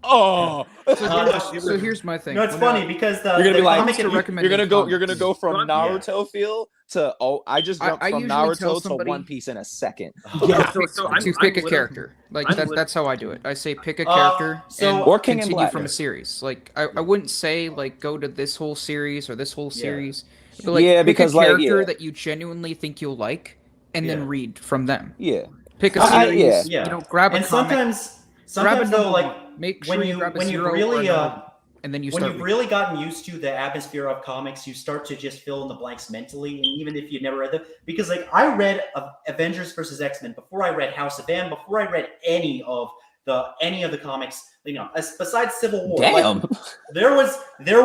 Oh, So here's my thing. No, it's When, funny because the You're gonna the be like, comic to and- recommend you're gonna comics, go from Yeah. Naruto feel to I just jumped I from usually tell Naruto to somebody- One Piece in a second. Yeah. So I'm to pick a literally- character. Like I'm that's how I do it. I say pick a Uh, character so- and Or King in continue Black. from a series. Like I wouldn't say like go to this whole series or this whole Yeah. series. But like Yeah, pick because, a like, character yeah. that you genuinely think you'll like and Yeah. then read from them. Yeah. Pick a I- series, yeah. you know, grab a and comic, grab a sometimes though, number like one. Make when sure you you grab a when you zero really or a number one, and then you when start you've reading. really gotten used to the atmosphere of comics, you start to just fill in the blanks mentally, and even if you never read them, because like I read Avengers versus X-Men before I read House of M, before I read any of the comics, you know, besides Civil War. Damn. Like, there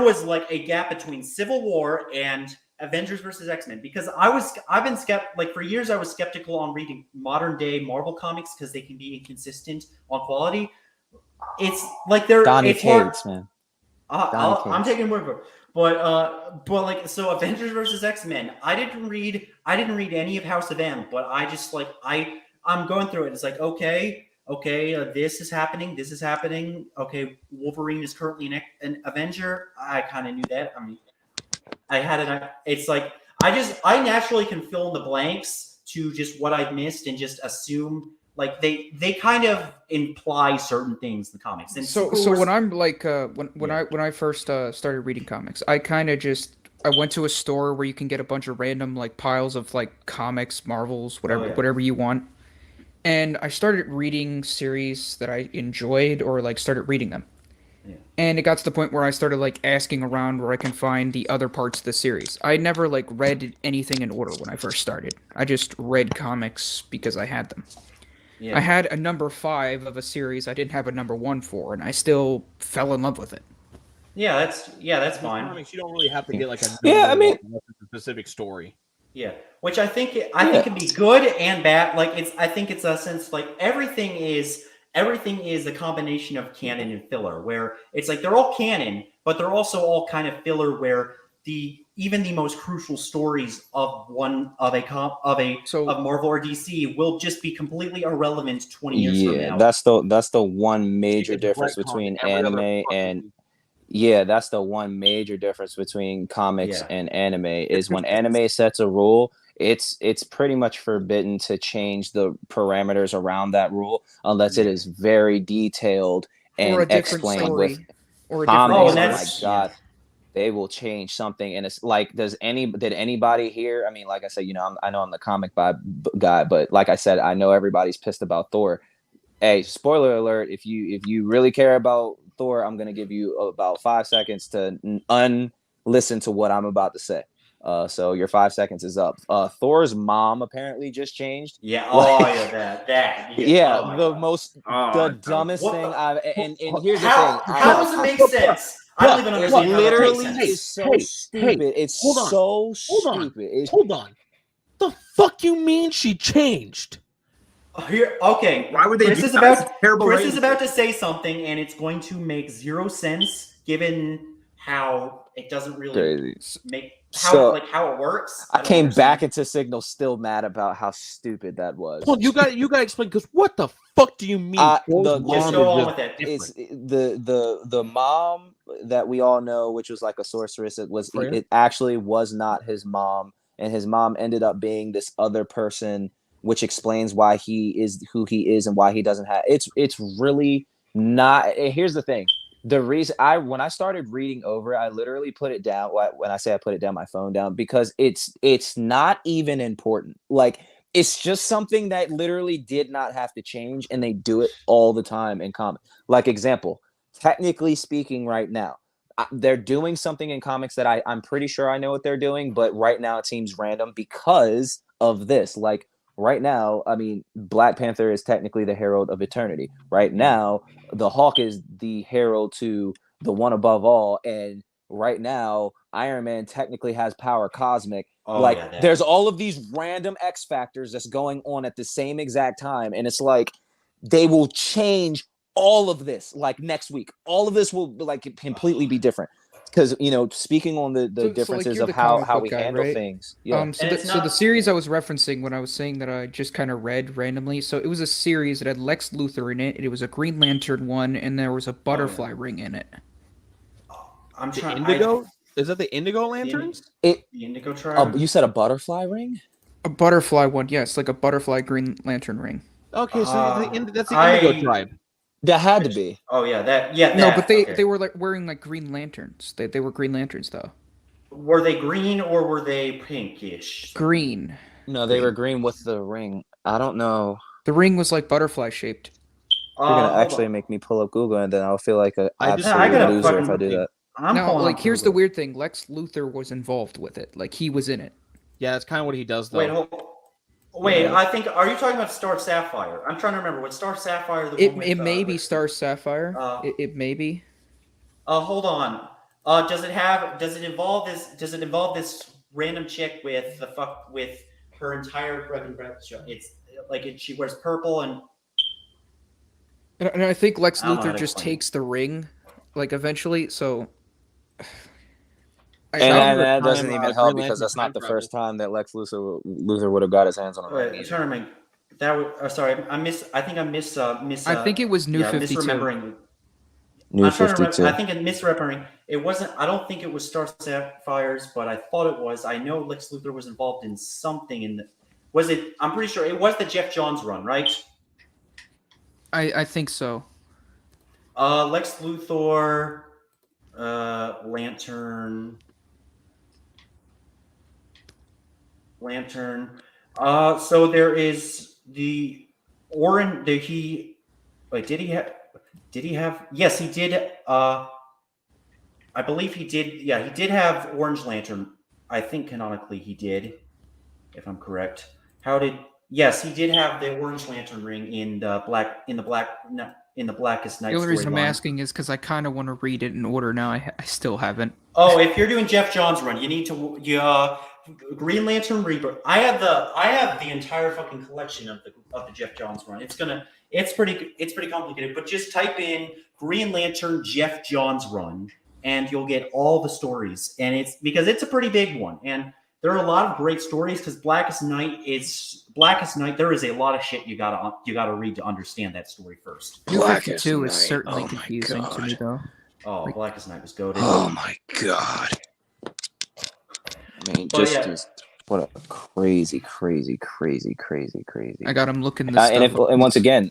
was like a gap between Civil War and Avengers versus X-Men because I've been like for years I was skeptical on reading modern day Marvel comics because they can be inconsistent on quality. It's like Donny it's hard. Cates, man. I'm taking word for it. But like so Avengers versus X-Men, I didn't read any of House of M, but I just like I'm going through it. It's like okay, this is happening. Okay, Wolverine is currently an Avenger. I kind of knew that. I mean, I had it. It's like I naturally can fill in the blanks to just what I've missed and just assume like they kind of imply certain things in the comics. And So when I'm like when I first started reading comics, I kind of just I went to a store where you can get a bunch of random like piles of like comics, Marvels, whatever you want. And I started reading series that I enjoyed or like started reading them. Yeah. And it got to the point where I started like asking around where I can find the other parts of the series. I never like read anything in order when I first started. I just read comics because I had them. Yeah. I had a number 5 of a series I didn't have a number 1 for, and I still fell in love with it. that's fine. Comics, you don't really have to get like a Yeah, I mean- specific story. Yeah, which I think can be good and bad. Like I think it's a sense like everything is a combination of canon and filler, where it's like they're all canon, but they're also all kind of filler, where even the most crucial stories of Marvel or DC will just be completely irrelevant 20 years from now. that's the one major difference between anime and that's the one major difference between comics and anime is when anime sets a rule, it's pretty much forbidden to change the parameters around that rule unless it is very detailed and Or a different explained story. with Or a comics. different and Oh my that's- god. They will change something, and it's like, did anybody here? I mean, like I said, I know I'm the comic guy, but like I said, I know everybody's pissed about Thor. Hey, spoiler alert! If you really care about Thor, I'm gonna give you about 5 seconds to listen to what I'm about to say. So your 5 seconds is up. Thor's mom apparently just changed. Yeah. Like, yeah, Oh my the God. dumbest What thing the- I've. And here's the How thing. does it make sense? I don't even It understand how that literally makes sense. is so stupid. It's hold on, so hold on. stupid. It's Hold on. The fuck you mean she changed? Here, okay. Why would they Chris do is that? about It's terrible Chris writing. is about to say something, and it's going to make zero sense given how it doesn't really crazy. make So, how it works. I don't came understand. back into Signal still mad about how stupid that was. Well, you got to explain because what the fuck do you mean? The- Thor's Just mom go is on with it. It's the mom that we all know, which was like a sorceress. It actually was not his mom, and his mom ended up being this other person, which explains why he is who he is and why he doesn't have. It's really not. Here's the thing. The reason when I started reading over, I literally put it down. When I say I put it down, my phone down, because it's not even important. Like, it's just something that literally did not have to change, and they do it all the time in comics. Like, example, technically speaking, right now, they're doing something in comics that I'm pretty sure I know what they're doing, but right now it seems random because of this. Like, right now, I mean, Black Panther is technically the herald of eternity. Right now, the Hawk is the herald to the one above all, and right now, Iron Man technically has power cosmic. There's all of these random X factors that's going on at the same exact time, and it's like they will change all of this like next week. All of this will like completely be different. because speaking on the So, differences you're of the how comic book we guy, handle right? things. Yeah. So, And it's so the not- series I was referencing when I was saying that I just kind of read randomly. So it was a series that had Lex Luthor in it. It was a Green Lantern one, and there was a butterfly ring in it. I'm The trying. Indigo? Is that the Indigo Lanterns? It. The Indigo Tribe. You said a butterfly ring? A butterfly one, yes, like a butterfly Green Lantern ring. Okay, so that's the I- Indigo tribe. That had to be. Oh yeah, that. Yeah, No, that, but they okay. were like wearing like Green Lanterns. They were Green Lanterns though. Were they green or were they pinkish? Green. No, they were green with the ring. I don't know. The ring was like butterfly shaped. You're gonna hold actually on. make me pull up Google, and then I'll feel like an I just- absolute I gotta loser if I fucking- do that. I'm Now, pulling like up here's the Google. weird thing: Lex Luthor was involved with it. Like he was in it. Yeah, that's kind of what he does, though. Wait, I think. Are you talking about Star Sapphire? I'm trying to remember. Was Star Sapphire the one with? It may be with- Star Sapphire. It may be. Hold on. Does it involve this random chick with her entire fucking breath show? It's like she wears purple and And I think Lex I don't know how Luthor to just explain it. takes the ring, like eventually. So. And Sounds that like doesn't time, even Green help Lantern because that's not time the travel. first time that Lex Luthor would have got his hands on a wait, ring. I'm trying to make that. Sorry, I think I miss. I think it was New 52. Misremembering. New I'm trying to 52. remember. I think I'm misremembering. It wasn't. I don't think it was Star Sapphires, but I thought it was. I know Lex Luthor was involved in something. Was it? I'm pretty sure it was the Jeff Johns run, right? I think so. Lex Luthor, Lantern. So there is the Orin. Did he have? Yes, he did. I believe he did. Yeah, he did have Orange Lantern. I think canonically he did, if I'm correct. Yes, he did have the Orange Lantern ring in the Blackest Night. The only reason I'm storyline. asking is because I kind of want to read it in order now. I still haven't. Oh, if you're doing Jeff Johns run, you need to Green Lantern Rebirth. I have the entire fucking collection of the Jeff Johns run. It's pretty complicated, but just type in Green Lantern Jeff Johns run and you'll get all the stories. And it's because it's a pretty big one. And there are a lot of great stories because Blackest Night. There is a lot of shit you gotta read to understand that story first. New Blackest 52 is Night. certainly Oh my confusing to me God. though. Oh, Blackest Night was goated. Oh my god! I mean, But yeah. just what a crazy. I got him looking this And stuff up. once again,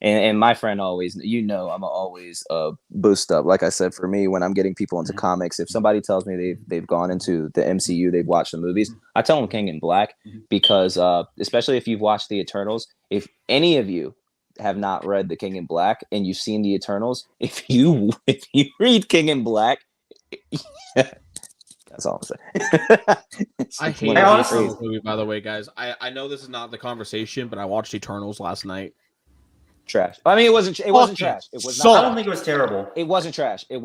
and my friend always, I'm always boost up. Like I said, for me, when I'm getting people into comics, if somebody tells me they've gone into the MCU, they've watched the movies, I tell them King in Black because especially if you've watched the Eternals, if any of you have not read the King in Black and you've seen the Eternals, if you read King in Black, that's all I'm saying. I hate I the honestly- Eternals movie, by the way, guys. I know this is not the conversation, but I watched Eternals last night. Trash. I mean, it wasn't trash. It was I not. don't think it was terrible. It wasn't trash. It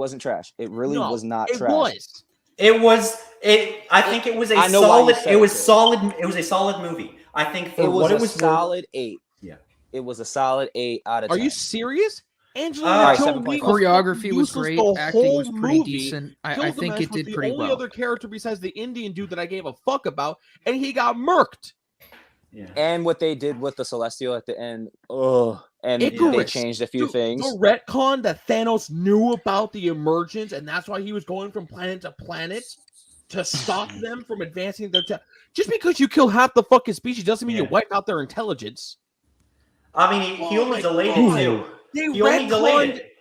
really No, was not It trash. was. I think it was a I know why you solid. said It was it. solid. It was a solid movie. I think for It was what a it was solid 8. Yeah. It was a solid 8 out of 10. Are you serious? Angela Alright, Jolie 7.5. was Choreography was useless great. the Acting whole was pretty movie. decent. I Gilgamesh think it was did the pretty only well. other character besides the Indian dude that I gave a fuck about, and he got murked. Yeah. And what they did with the Celestial at the end, and they Icarus. changed a few Dude, things. The retcon that Thanos knew about the emergence, and that's why he was going from planet to planet to stop them from advancing their just because you kill half the fucking species doesn't mean you Yeah. wipe out their intelligence. I mean, he Oh only my delayed God. it too. They He only delayed it.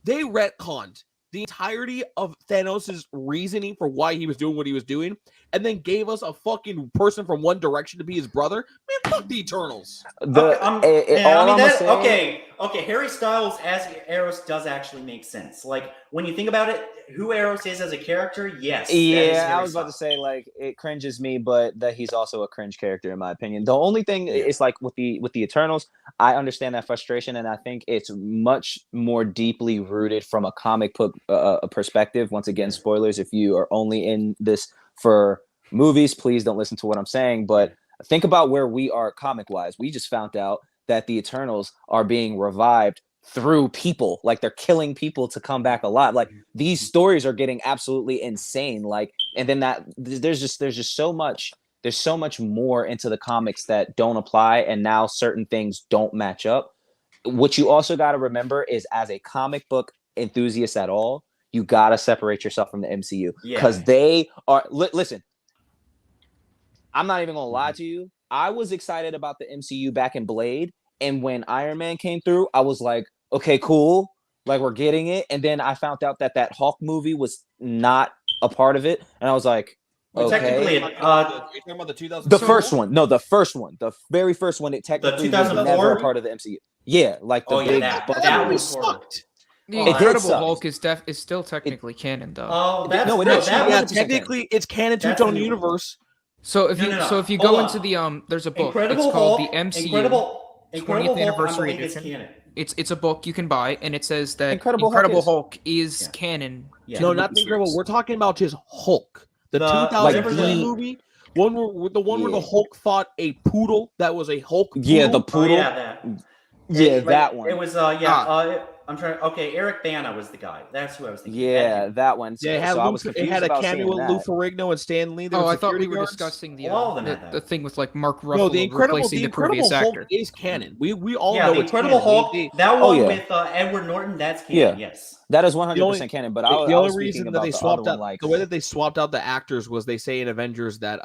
They retconned the entirety of Thanos' reasoning for why he was doing what he was doing, and then gave us a fucking person from One Direction to be his brother. Man, fuck the Eternals. Okay, Harry Styles as Eros does actually make sense. Like when you think about it, who Eros is as a character, yes. that is Yeah, Harry I was about to Styles. say like it cringes me, but that he's also a cringe character in my opinion. The only thing is like with the Eternals, I understand that frustration, and I think it's much more deeply rooted from a comic book perspective. Once again, spoilers if you are only in this for movies, please don't listen to what I'm saying. But think about where we are comic wise. We just found out that the Eternals are being revived through people. Like they're killing people to come back alive. Like these stories are getting absolutely insane. Like, and then there's just so much. There's so much more into the comics that don't apply, and now certain things don't match up. What you also got to remember is, as a comic book enthusiast at all, you got to separate yourself from the MCU because they are. Listen, I'm not even gonna lie to you. I was excited about the MCU back in Blade, and when Iron Man came through, I was like, okay, cool, like we're getting it. And then I found out that Hulk movie was not a part of it, and I was like, well, technically, you're talking about the 2000. the first one, no, the first one, the very first one. It technically was 2004? never a part of the MCU. Yeah, like the big. that was sucked. The It Incredible suck. Hulk is still technically canon though. Oh, that's No, it no, is. that Yeah, was Technically, it's canon to its That's own the new one. universe. So if you No. if you Hold go on. into the there's a book. Incredible It's called Hulk, the MCU Incredible 20th Hulk, anniversary I believe, is edition. canon. It's a book you can buy, and it says that Incredible Incredible Hulk Hulk is Yeah. canon. Yeah. to No, the not the movie Incredible. series. We're talking about just Hulk. The The- 2003 like the- movie. One where the Yeah. Hulk fought a poodle that was a Hulk. Yeah, the poodle. poodle. Yeah, that one. It was I'm trying. Okay, Eric Bana was the guy. That's who I was thinking. Yeah, that one. Yeah, it had, so I was it confused had a about cameo seeing with that. Lou Ferrigno and Stan Lee. There Oh, were I thought we security were guards. discussing the All of them had that. the thing with like Mark Ruffalo No, the Incredible replacing the previous Hulk actor. is canon. We all Yeah, know the it's Incredible canon. Hulk. That one yeah. with Edward Norton. That's canon. Yeah. Yes. That is 100% canon. But I The was only speaking reason that about they the swapped other out one, like the way that they swapped out the actors was they say in Avengers that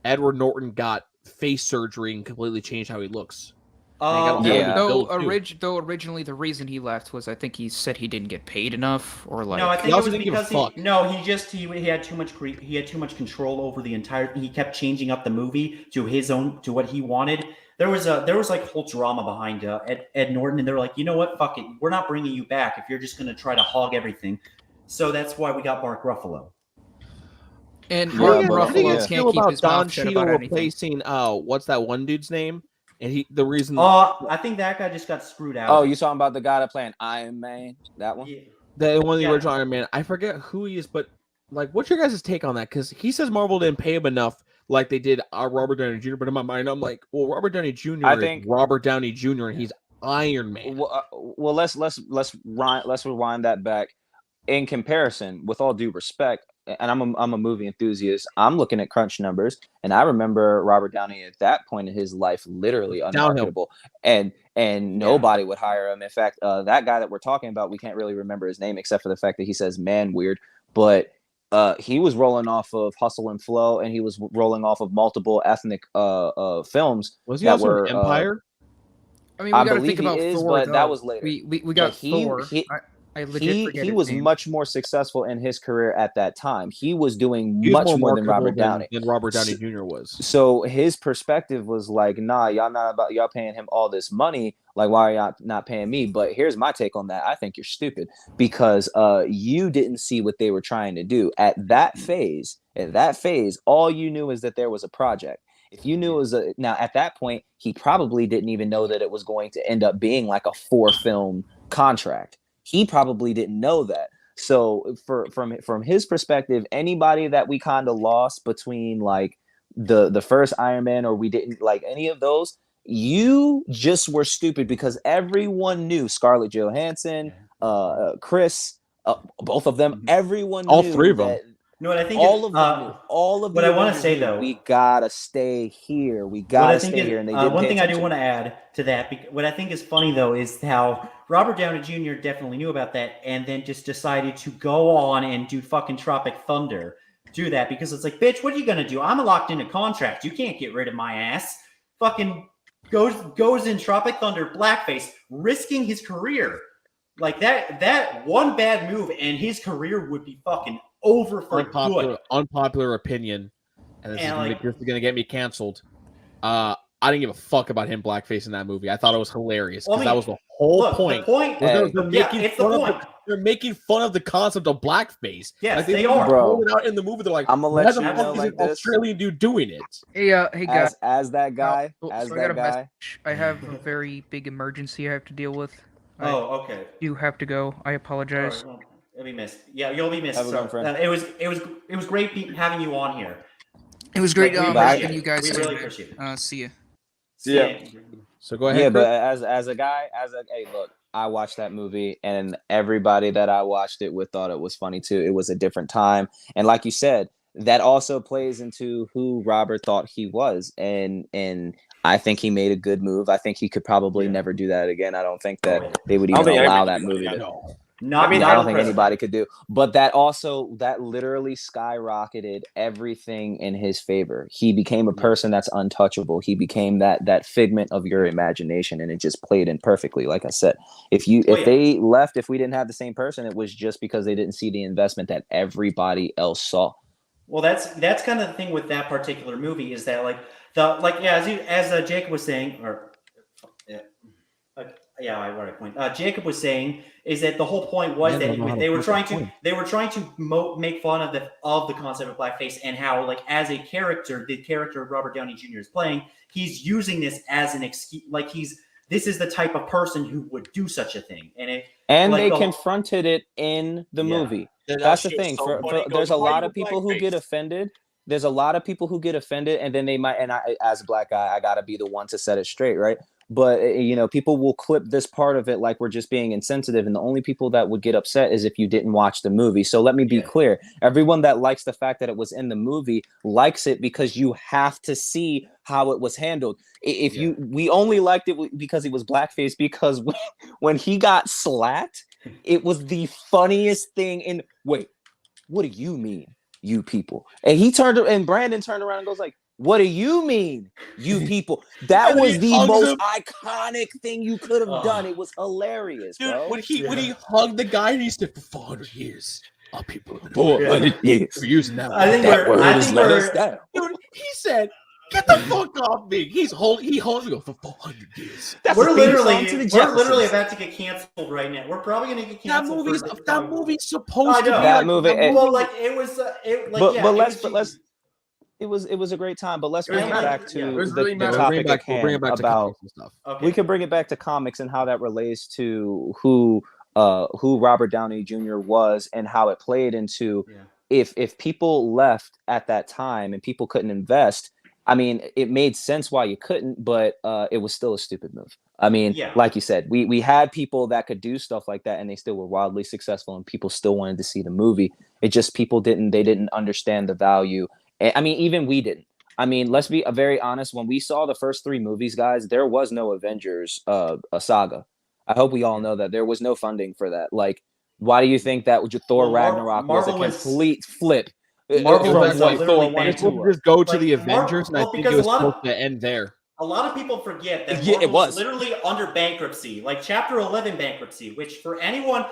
Edward Norton got face surgery and completely changed how he looks. Yeah. Though Bill, too. originally the reason he left was I think he said he didn't get paid enough or like No, I think He it also was didn't give a because fuck. he had too much he had too much control over the entire. He kept changing up the movie to what he wanted. There was like whole drama behind Ed Norton, and they were like, you know what, fuck it, we're not bringing you back if you're just gonna try to hog everything. So that's why we got Mark Ruffalo. and Yeah, Mark but- Ruffalo yeah. can't Feel keep about his Don mouth shut about Cheadle anything. replacing what's that one dude's name? And the reason I think that guy just got screwed out. Oh, you talking about the guy that playing Iron Man? That one? Yeah. the one of the Yeah. original Iron Man, I forget who he is, but like, what's your guys' take on that? Because he says Marvel didn't pay him enough, like they did Robert Downey Jr. But in my mind, I'm like, well, Robert Downey Jr. I is think- Robert Downey Jr. and he's Iron Man. Well, let's rewind that back. In comparison, with all due respect, and I'm a movie enthusiast, I'm looking at crunch numbers, and I remember Robert Downey at that point in his life literally unmarketable, and nobody would hire him. In fact, that guy that we're talking about, we can't really remember his name except for the fact that he says "man weird," but he was rolling off of Hustle and Flow, and he was rolling off of multiple ethnic films. Was he that also were, in Empire? I mean, we I got to believe think about he is, Thor. but though. that was later. We got Thor. I legit forget he his was name. much more successful in his career at that time. He was doing He was much more than marketable Robert Downey. than Robert Downey Jr. was. So his perspective was like, nah, y'all paying him all this money. Like, why are y'all not paying me? But here's my take on that. I think you're stupid because you didn't see what they were trying to do at that phase. At that phase, all you knew is that there was a project. If you knew it was now at that point, he probably didn't even know that it was going to end up being like a 4-film contract. He probably didn't know that. So from his perspective, anybody that we kind of lost between like the first Iron Man or we didn't like any of those, you just were stupid because everyone knew Scarlett Johansson, Chris, both of them, everyone All knew three of them. that No, what I think all of them knew. All of what the I wanna Avengers say, knew, though- we gotta stay here. We What gotta I think stay is, here. And they didn't one pay thing I do attention. want to add to that, what I think is funny though, is how Robert Downey Jr. definitely knew about that, and then just decided to go on and do fucking Tropic Thunder, do that because it's like, bitch, what are you gonna do? I'm locked in a contract. You can't get rid of my ass. Fucking goes in Tropic Thunder blackface, risking his career. Like that one bad move, and his career would be fucking over for good. Unpopular opinion, and this is gonna get me canceled. I didn't give a fuck about him blackface in that movie. I thought it was hilarious because that was the whole point. The point, Hey. it's the point. They're making fun of the concept of blackface. Yes, like, they are. Bro. It out in the movie, they're like, I'm gonna let "Why you the know fuck is like this this. Australian dude doing it?" Hey guys. As that guy, So as I got that a guy. message. I have a very big emergency I have to deal with. Oh, okay. You have to go. I apologize. All right, well, you'll be missed. Yeah, you'll be missed. Have a So, good friend. it was great having you on here. It was great Like, we appreciate having it. you guys. We too. really appreciate it. See ya. Yeah. So go ahead. Yeah, Chris. but as a guy, hey, look, I watched that movie, and everybody that I watched it with thought it was funny too. It was a different time, and like you said, that also plays into who Robert thought he was, and I think he made a good move. I think he could probably never do that again. I don't think that they would even allow that movie to. Not, I mean, I don't think anybody could do, but that literally skyrocketed everything in his favor. He became a person that's untouchable. He became that figment of your imagination, and it just played in perfectly. Like I said, if they left, if we didn't have the same person, it was just because they didn't see the investment that everybody else saw. Well, that's kind of the thing with that particular movie is that as Jacob was saying, or I already point. Jacob was saying is that the whole point was that they were trying to make fun of the concept of blackface and how, like, as a character, the character Robert Downey Jr. is playing, he's using this as an excuse. Like, this is the type of person who would do such a thing, and they confronted it in the movie. That's the thing. There's a lot of people who get offended. There's a lot of people who get offended, and then they might. And I, as a black guy, I gotta be the one to set it straight, right? But people will clip this part of it like we're just being insensitive, and the only people that would get upset is if you didn't watch the movie. So let me be clear: everyone that likes the fact that it was in the movie likes it because you have to see how it was handled. We only liked it because it was blackface, because when he got slapped, it was the funniest thing. Wait, what do you mean, you people? And Brandon turned around and goes like, what do you mean, you people? That was the most iconic thing you could have done. It was hilarious, dude, bro. When he hugged the guy and he said, for 400 years, our people have been 400 years for using that word. Dude, he said, get the fuck off me. He holds me for 400 years. We're literally about to get canceled right now. We're probably going to get canceled. That movie's supposed to be that movie. Well, like, it was. It was a great time, but let's bring it back to the topic at hand about. Okay. We could bring it back to comics and how that relates to who Robert Downey Jr. was and how it played into if people left at that time and people couldn't invest. I mean, it made sense why you couldn't, but it was still a stupid move. I mean, like you said, we had people that could do stuff like that, and they still were wildly successful, and people still wanted to see the movie. It just people didn't understand the value. I mean, even we didn't. I mean, let's be very honest. When we saw the first 3 movies, guys, there was no Avengers a saga. I hope we all know that there was no funding for that. Like, why do you think that Thor Ragnarok was a complete flip? Marvel was just go to the Avengers, and I think it was supposed to end there. A lot of people forget that Marvel was literally under bankruptcy, like Chapter 11 bankruptcy, which if anyone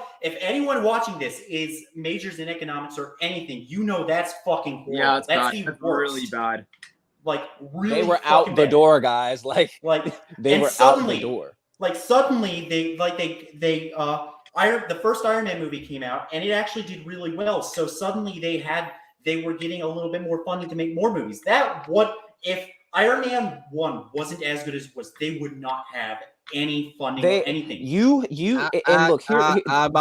watching this majors in economics or anything, that's fucking horrible. Yeah, it's that's bad. the That's worst. really bad. Like, really, they were out the door, guys. Like they were out the door. Like, suddenly the first Iron Man movie came out, and it actually did really well. So suddenly they were getting a little bit more funding to make more movies. If Iron Man 1 wasn't as good as it was, they would not have any funding or anything. They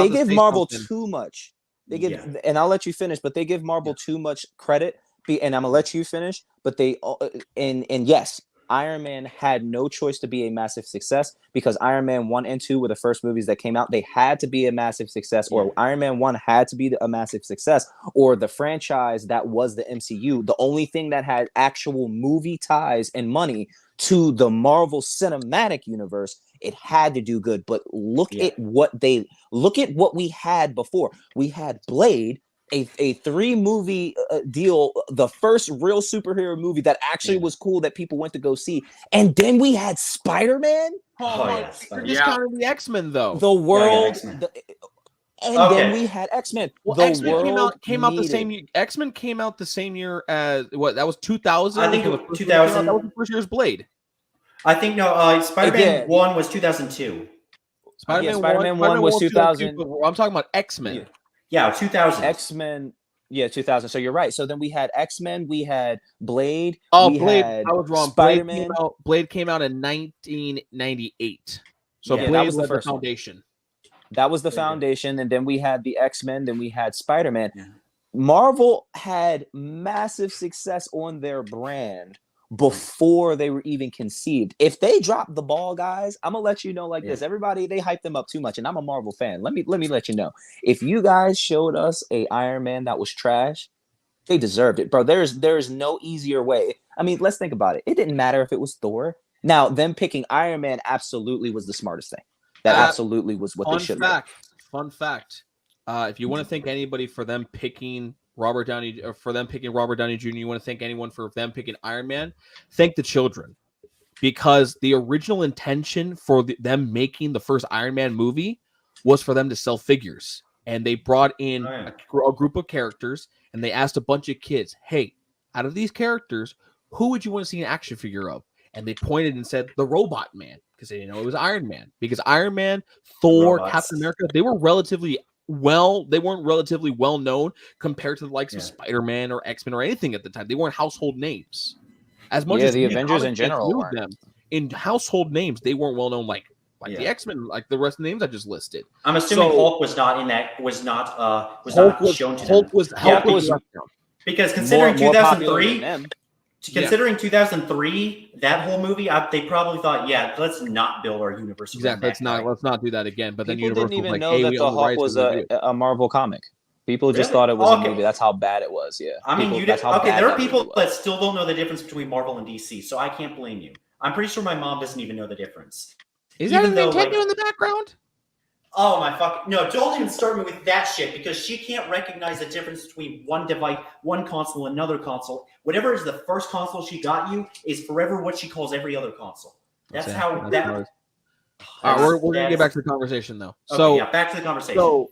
give Marvel too much. And I'll let you finish, but they give Marvel too much credit. And I'm gonna let you finish. But yes, Iron Man had no choice to be a massive success because Iron Man 1 and 2 were the first movies that came out. They had to be a massive success, or Iron Man 1 had to be a massive success, or the franchise that was the MCU. The only thing that had actual movie ties and money to the Marvel Cinematic Universe, it had to do good. But look at what we had before. We had Blade, a 3-movie deal, the first real superhero movie that actually was cool that people went to go see, and then we had Spider-Man. Discounting the X-Men though. The world, then we had X-Men. Well, X-Men came out the same year. X-Men came out the same year as what? That was 2000. I think it was 2000. That was the first year's Blade. I think no. Spider-Man 1 was 2002. Spider-Man 1 was 2000. I'm talking about X-Men. Yeah, 2000. X-Men, 2000. So you're right. So then we had X-Men, we had Blade. Blade. I was wrong. Spider-Man. Blade came out in 1998. So Blade was the foundation. That was the foundation, and then we had the X-Men, then we had Spider-Man. Yeah. Marvel had massive success on their brand before they were even conceived. If they dropped the ball, guys, I'm gonna let you know like this. Everybody, they hyped them up too much, and I'm a Marvel fan. Let me let you know. If you guys showed us a Iron Man that was trash, they deserved it, bro. There's no easier way. I mean, let's think about it. It didn't matter if it was Thor. Now, them picking Iron Man absolutely was the smartest thing. That absolutely was what they should have done. Fun fact. If you want to thank anybody for them picking Robert Downey Jr., you want to thank anyone for them picking Iron Man, thank the children. Because the original intention for them making the first Iron Man movie was for them to sell figures. And they brought in a group of characters, and they asked a bunch of kids, hey, out of these characters, who would you want to see an action figure of? And they pointed and said the Robot Man, because they didn't know it was Iron Man. Because Iron Man, Thor, Captain America, they weren't relatively well known compared to the likes of Spider-Man or X-Men or anything at the time. They weren't household names. As much as the Avengers in general knew them in household names, they weren't well known like the X-Men, like the rest of the names I just listed. I'm assuming Hulk was not in that. Was not shown to them. Hulk was because considering more 2003. Considering 2003, that whole movie, they probably thought, let's not build our universe. Exactly, let's not do that again. But people then Universal didn't even was like, know hey, that the Hulk was a Marvel comic. People just thought it was a movie. That's how bad it was. Yeah. I mean, there are people that still don't know the difference between Marvel and DC, so I can't blame you. I'm pretty sure my mom doesn't even know the difference. Is that a Nintendo in the background? Oh my fuck! No, don't even start me with that shit because she can't recognize the difference between one device, one console, and another console. Whatever is the first console she got you is forever what she calls every other console. That's how that. All right, we're gonna get back to the conversation though. Okay, back to the conversation. So,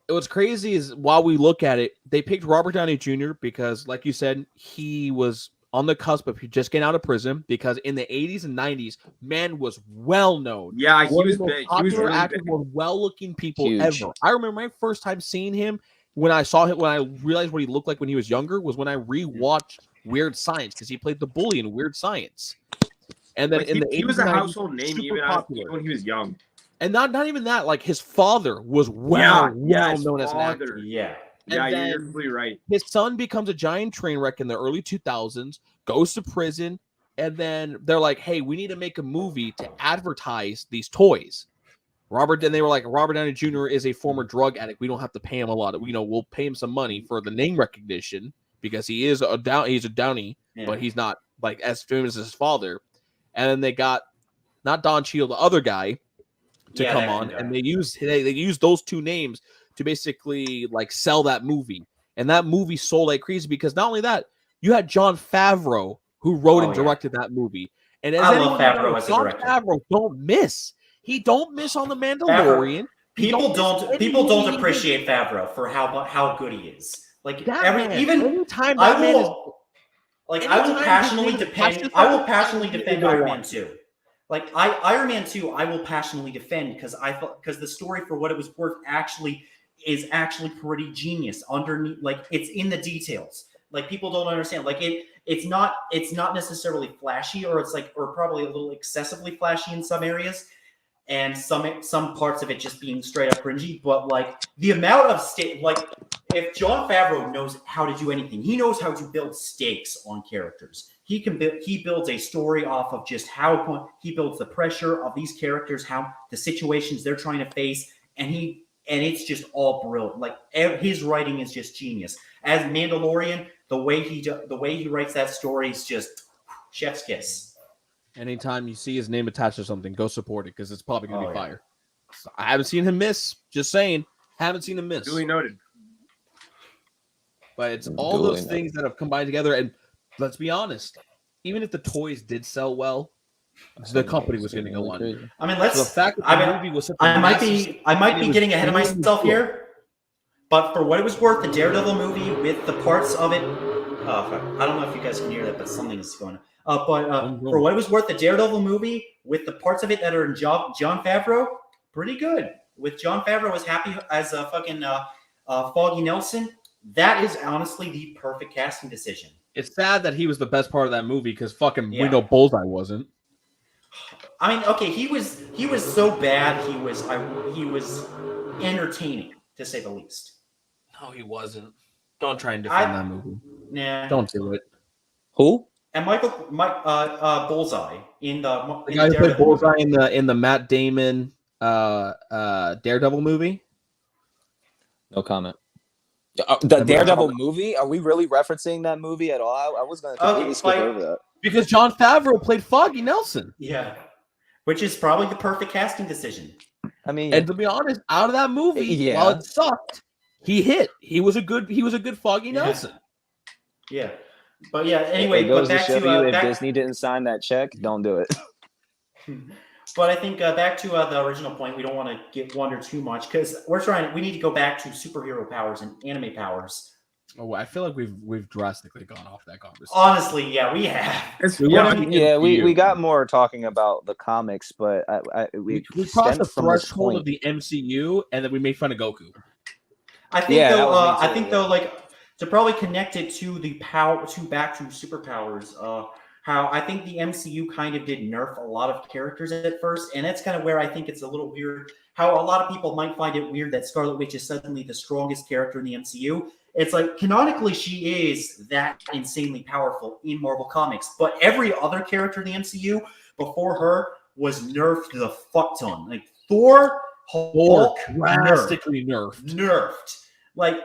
what's crazy is while we look at it, they picked Robert Downey Jr. because, like you said, he was on the cusp of just getting out of prison because in the 80s and 90s, man was well known. Yeah, he was big. He was really active, more well-looking people ever. I remember my first time seeing him when I realized what he looked like when he was younger was when I rewatched Weird Science because he played the bully in Weird Science. And then he was a household name even when he was young. And not even that, like his father was well known as an actor. Yeah, you're completely right. His son becomes a giant train wreck in the early 2000s, goes to prison, and then they're like, hey, we need to make a movie to advertise these toys. And they were like, Robert Downey Jr. is a former drug addict. We don't have to pay him a lot. We'll pay him some money for the name recognition because he's a Downey, but he's not like as famous as his father. And then they got not Don Cheadle, the other guy, to come on, and they used those two names to basically like sell that movie. And that movie sold like crazy because not only that, you had Jon Favreau who wrote and directed that movie. And as I love Favreau as a director. Jon Favreau don't miss. He don't miss on The Mandalorian. People don't appreciate Favreau for how good he is. Like anytime I will passionately defend Iron Man 2. Like Iron Man 2, I will passionately defend because the story, for what it was worth, is actually pretty genius. Underneath, like it's in the details. Like people don't understand. Like it's not necessarily flashy, or probably a little excessively flashy in some areas, and some parts of it just being straight up cringy. But like the amount of if Jon Favreau knows how to do anything, he knows how to build stakes on characters. He builds a story off of just how he builds the pressure of these characters, how the situations they're trying to face, and it's just all brilliant. Like his writing is just genius. As Mandalorian, the way he writes that story is just chef's kiss. Anytime you see his name attached to something, go support it because it's probably going to be fire. So I haven't seen him miss. Just saying, haven't seen him miss. Duly noted. But it's all those things that have combined together. And let's be honest, even if the toys did sell well, the company was going to go on. I mean, the fact that the movie was such a I might be getting ahead of myself here, but for what it was worth, the Daredevil movie with the parts of it. I don't know if you guys can hear that, but something is going on. For what it was worth, the Daredevil movie with the parts of it that are in Jon Favreau, pretty good. With Jon Favreau as happy as a fucking Foggy Nelson, that is honestly the perfect casting decision. It's sad that he was the best part of that movie because fucking we know Bullseye wasn't. I mean, okay, he was so bad. He was entertaining to say the least. No, he wasn't. Don't try and defend that movie. Nah. Don't do it. Who? And Bullseye in the The guy who played Bullseye in the Matt Damon Daredevil movie. No comment. The Daredevil movie? Are we really referencing that movie at all? I was going to completely skip over that. Because Jon Favreau played Foggy Nelson. Yeah, which is probably the perfect casting decision. I mean, and to be honest, out of that movie, while it sucked, he hit. He was a good Foggy Nelson. Yeah, but yeah. Anyway, it goes but back to show to you if Disney didn't sign that check, don't do it. But I think back to the original point, we don't want to wander too much because we need to go back to superhero powers and anime powers. Oh, I feel like we've drastically gone off that conversation. Honestly, yeah, we have. We got more talking about the comics, but we crossed the threshold of the MCU, and then we made fun of Goku. I think though, like to probably connect it to the back to superpowers. How I think the MCU kind of did nerf a lot of characters at first, and that's kind of where I think it's a little weird. How a lot of people might find it weird that Scarlet Witch is suddenly the strongest character in the MCU. It's like canonically she is that insanely powerful in Marvel Comics, but every other character in the MCU before her was nerfed to the fuck ton. Like Thor, Hulk, drastically nerfed. Like,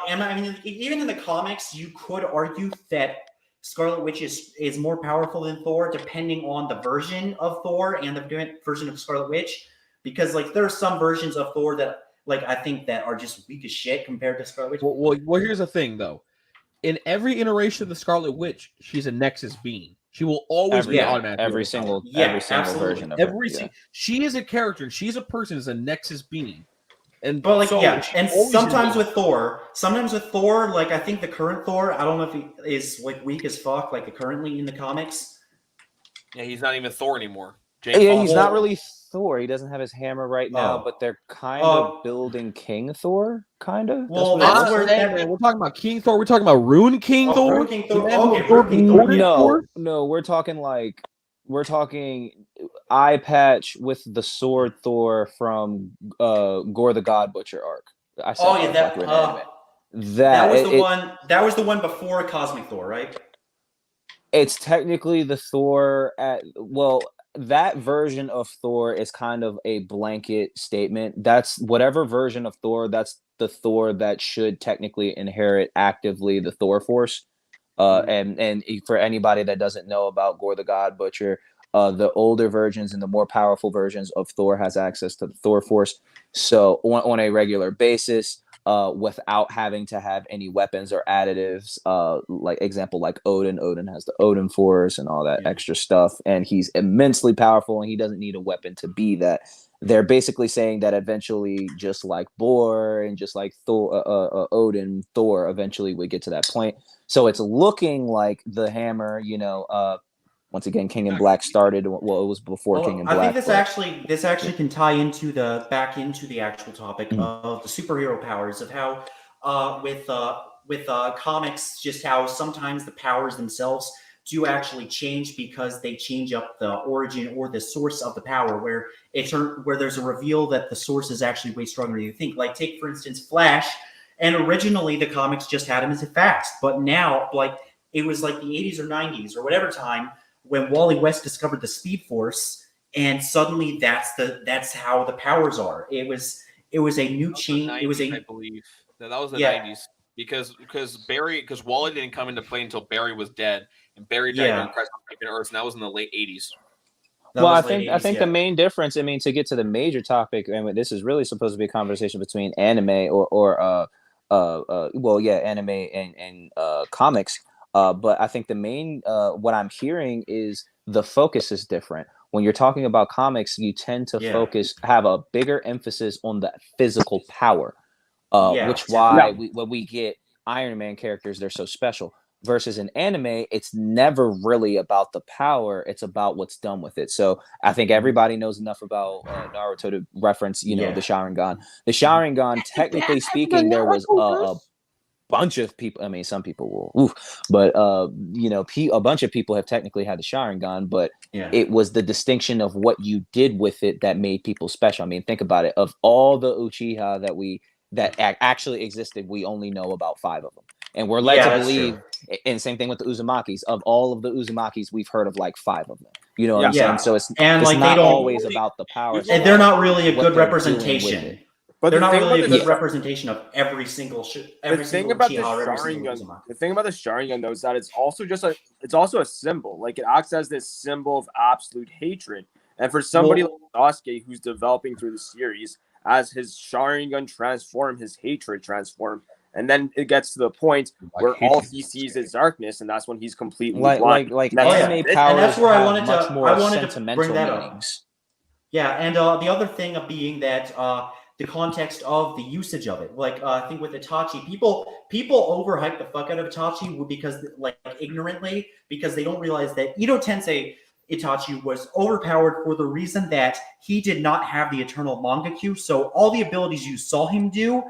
and I mean, even in the comics, you could argue that Scarlet Witch is more powerful than Thor, depending on the version of Thor and the version of Scarlet Witch. Because like there are some versions of Thor that like I think that are just weak as shit compared to Scarlet Witch. Well, here's the thing though. In every iteration of the Scarlet Witch, she's a Nexus being. She will always be automatic. Every single version of her. She is a character and she's a person is a Nexus being. And sometimes with Thor, like I think the current Thor, I don't know if he is like weak as fuck, like currently in the comics. Yeah, he's not even Thor anymore. He's not really Thor. He doesn't have his hammer right now, but they're kind of building King Thor, kind of. Well, that's where we're talking about King Thor. We're talking about Rune King Thor. Rune King Thor. Okay, no, we're talking eye patch with the sword Thor from Gore the God Butcher arc. That was the one before Cosmic Thor, right? It's technically the Thor that version of Thor is kind of a blanket statement. That's whatever version of Thor, that's the Thor that should technically inherit actively the Thor Force. And for anybody that doesn't know about Gore the God Butcher, the older versions and the more powerful versions of Thor has access to the Thor Force. So on a regular basis, without having to have any weapons or additives, like Odin has the Odin Force and all that extra stuff, and he's immensely powerful and he doesn't need a weapon to be that. They're basically saying that eventually, just like Bor and just like Odin, Thor eventually would get to that point. So it's looking like the hammer, once again, King in Black started. Well, it was before King in Black. I think this actually can tie into the actual topic of the superhero powers, of how with comics, just how sometimes the powers themselves do actually change because they change up the origin or the source of the power, where there's a reveal that the source is actually way stronger than you think. Like take for instance Flash, and originally the comics just had him as a fast, but now like it was like the 80s or 90s or whatever time when Wally West discovered the Speed Force, and suddenly that's how the powers are. It was a new change. I believe that was the 90s because Wally didn't come into play until Barry was dead, and Barry died on Crisis on Infinite Earths, and that was in the late 80s. I think the main difference, to get to the major topic, and this is really supposed to be a conversation between anime anime and comics. But I think the main, what I'm hearing is the focus is different. When you're talking about comics, you tend to have a bigger emphasis on the physical power, when we get Iron Man characters, they're so special. Versus in anime, it's never really about the power; it's about what's done with it. So I think everybody knows enough about Naruto to reference, the Sharingan. The Sharingan, technically speaking, there was a bunch of people. Some people will, but a bunch of people have technically had the Sharingan, but it was the distinction of what you did with it that made people special. Think about it. Of all the Uchiha that we that actually existed, we only know about 5 of them. And we're led to believe, and same thing with the Uzumakis, of all of the Uzumakis, we've heard of like 5 of them. You know what I'm saying? So it's like, not always about the powers. And they're not really a good representation. But they're not really a good representation of every single The thing about the Sharingan though is that it's also a symbol. Like, it acts as this symbol of absolute hatred. And for somebody like Sasuke, who's developing through the series, as his Sharingan transform, his hatred transform, and then it gets to the point where all he sees is darkness, and that's when he's completely blind. Like anime powers, and that's where I wanted to bring that meanings. Up. Yeah, and the other thing of being that the context of the usage of it, like I think with Itachi, people overhype the fuck out of Itachi because, like, ignorantly, because they don't realize that Ito Tensei Itachi was overpowered for the reason that he did not have the eternal Mangekyu. So all the abilities you saw him do,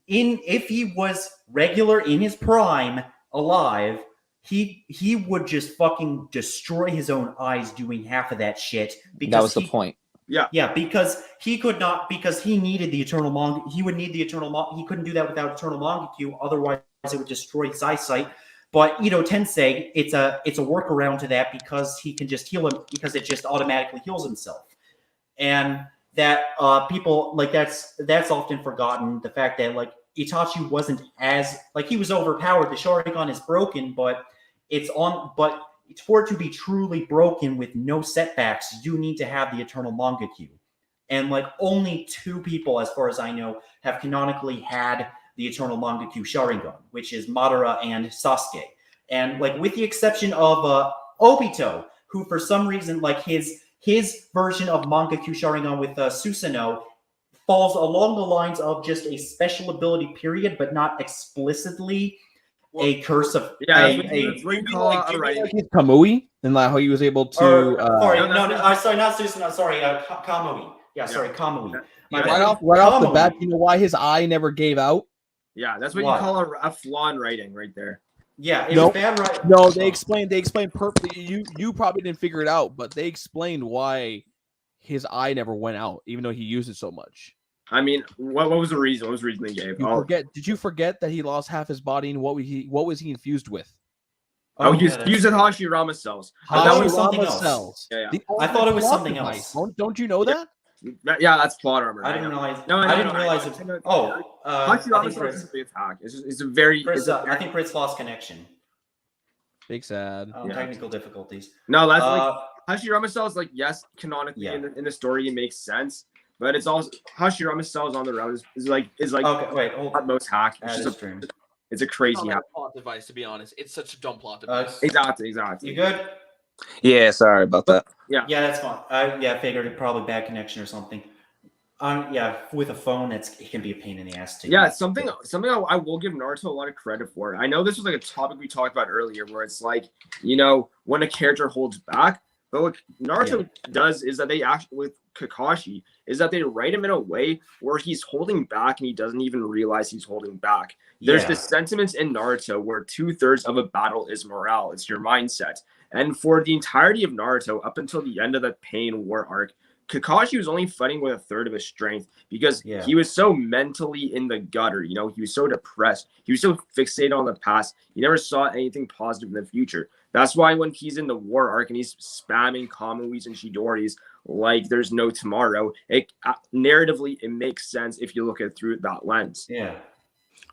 if he was regular in his prime, alive, he would just fucking destroy his own eyes doing half of that shit. Because that was the point. Yeah, because he could not, because he needed the eternal Mangekyu. He would need the eternal He couldn't do that without eternal Mangekyu. Otherwise, it would destroy his eyesight. But Ito Tensei, it's a workaround to that because he can just heal him, because it just automatically heals himself. And that people, like, that's often forgotten, the fact that, like, Itachi wasn't as, like, he was overpowered. The Sharingan is broken, but for it to be truly broken with no setbacks, you need to have the eternal Mangekyu. And, like, only 2 people, as far as I know, have canonically had the eternal Mangekyu Sharingan, which is Madara and Sasuke. And, like, with the exception of Obito, who for some reason, like, his version of Mangekyu Sharingan with Susanoo falls along the lines of just a special ability period, but not explicitly a curse of Kamui, and like how he was able to. Sorry, not Susanoo. Sorry, Kamui. Yeah, sorry, Kamui. Right off the bat, you know why his eye never gave out? Yeah, that's what you call a flaw in writing, right there. Yeah, it was bad writing. No, they explained perfectly. You probably didn't figure it out, but they explained why his eye never went out, even though he used it so much. I mean, what was the reason? What was the reason they gave? Did you forget that he lost half his body, and what was he infused with? He was infused with Hashirama cells. That was something else. Cells. Yeah. I thought it was something else. Don't you know that? Yeah, that's plot armor. I didn't realize. I didn't realize it. Hashirama cells is a big attack. It's a very. I think Chris lost connection. Big sad. Technical difficulties. No, that's like Hashirama cells. Like, yes, canonically in the story it makes sense, but it's also Hashirama cells on the route is like okay. Wait, hold on. Most hack. It's a crazy hack. Plot device, to be honest. It's such a dumb plot device. Exactly. You good? Yeah, sorry about that. Yeah, that's fine. I figured it probably bad connection or something. With a phone, it can be a pain in the ass too. Yeah, something I will give Naruto a lot of credit for. I know this was like a topic we talked about earlier, where it's like, you know, when a character holds back, but what Naruto does is that they actually, with Kakashi, is that they write him in a way where he's holding back and he doesn't even realize he's holding back. There's this sentiment in Naruto where 2/3 of a battle is morale. It's your mindset. And for the entirety of Naruto, up until the end of the Pain War arc, Kakashi was only fighting with 1/3 of his strength because he was so mentally in the gutter. You know, he was so depressed. He was so fixated on the past. He never saw anything positive in the future. That's why when he's in the war arc and he's spamming Kamuis and Chidoris like there's no tomorrow, narratively, it makes sense if you look at it through that lens. Yeah.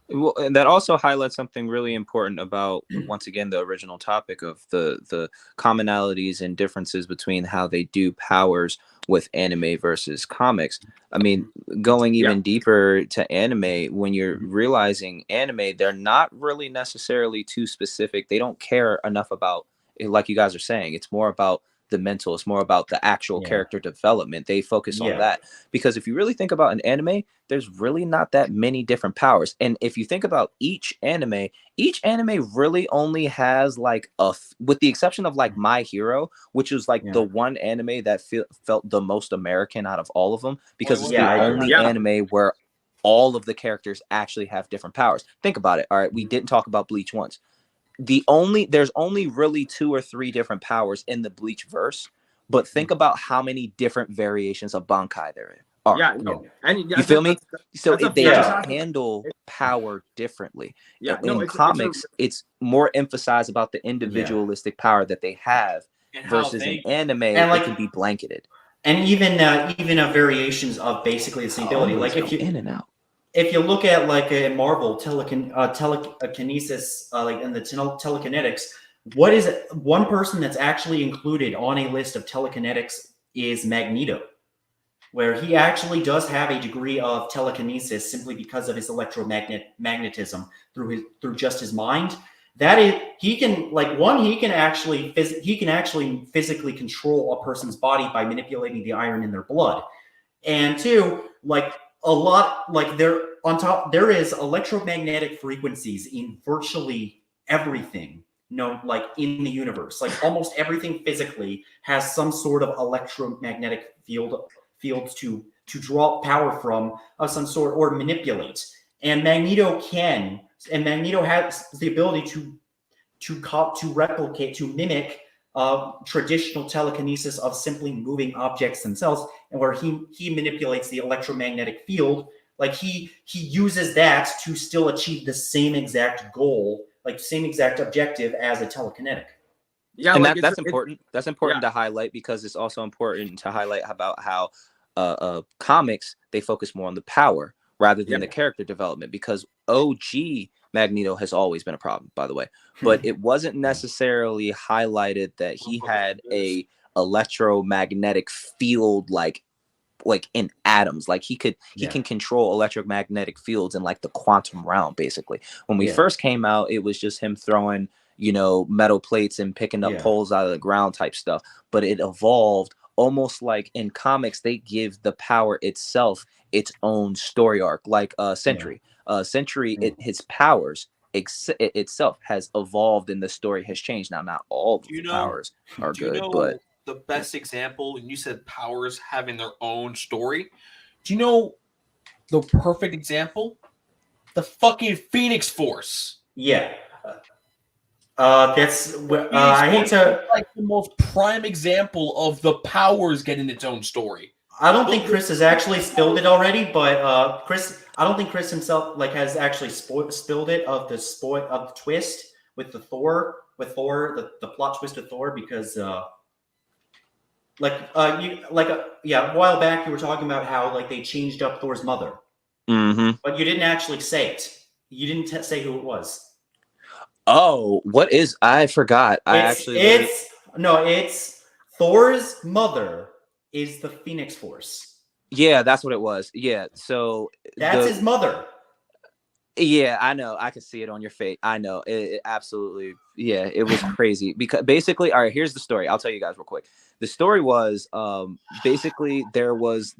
Well, and that also highlights something really important about, once again, the original topic of the commonalities and differences between how they do powers with anime versus comics. I mean, going even deeper to anime, when you're realizing anime, they're not really necessarily too specific. They don't care enough about, like you guys are saying, it's more about the mental, it's more about the actual character development. They focus on that, because if you really think about an anime, there's really not that many different powers. And if you think about each anime really only has like with the exception of like My Hero, which was like the one anime that felt the most American out of all of them, because it's the only anime where all of the characters actually have different powers. Think about it. All right, we didn't talk about Bleach once. There's only really 2 or 3 different powers in the Bleach verse, but think about how many different variations of Bankai there arc. Yeah, no, and You feel me? So that's a they fair just assessment. handle power differently. Yeah, In no, comics, it's more emphasized about the individualistic power that they have And how versus they in anime, And, like, it can be blanketed. And even variations of basically the same ability. Like Always go in and out. if you look at like a Marvel telekinesis, like in the telekinetics, what is it? One person that's actually included on a list of telekinetics is Magneto, where he actually does have a degree of telekinesis simply because of his magnetism through just his mind. That is, he can actually physically control a person's body by manipulating the iron in their blood. And two, like a lot, like there is electromagnetic frequencies in virtually everything known, like in the universe. Like almost everything physically has some sort of electromagnetic fields to draw power from of some sort or manipulate. And Magneto has the ability to replicate, to mimic traditional telekinesis of simply moving objects themselves, and where he manipulates the electromagnetic field. Like he uses that to still achieve the same exact goal, like same exact objective as a telekinetic. Yeah, And like that's important. That's important yeah. to highlight, because it's also important to highlight about how comics, they focus more on the power rather than the character development, because OG Magneto has always been a problem, by the way, but it wasn't necessarily highlighted that he had a electromagnetic field like in atoms. Like he can control electromagnetic fields in like the quantum realm, basically. When we first came out, it was just him throwing, metal plates and picking up poles out of the ground type stuff, but it evolved almost like in comics. They give the power itself its own story arc, like Sentry. His powers itself has evolved, and the story has changed. Now, not all of the powers are good, but the best example, and you said powers having their own story. Do you know the perfect example? The fucking Phoenix Force. Yeah. That's I hate to like the most prime example of the powers getting its own story. I don't think Chris has actually spilled it already, but I don't think Chris himself has actually spilled it of the twist with the plot twist of Thor, because a while back you were talking about how like they changed up Thor's mother, but you didn't actually say it. You didn't say who it was. Oh, what is? I forgot. It's Thor's mother is the Phoenix Force. Yeah, that's what it was. Yeah, so that's his mother. Yeah, I know. I can see it on your face. I know. It absolutely. Yeah, it was crazy, because basically, all right, here's the story. I'll tell you guys real quick. The story was basically there was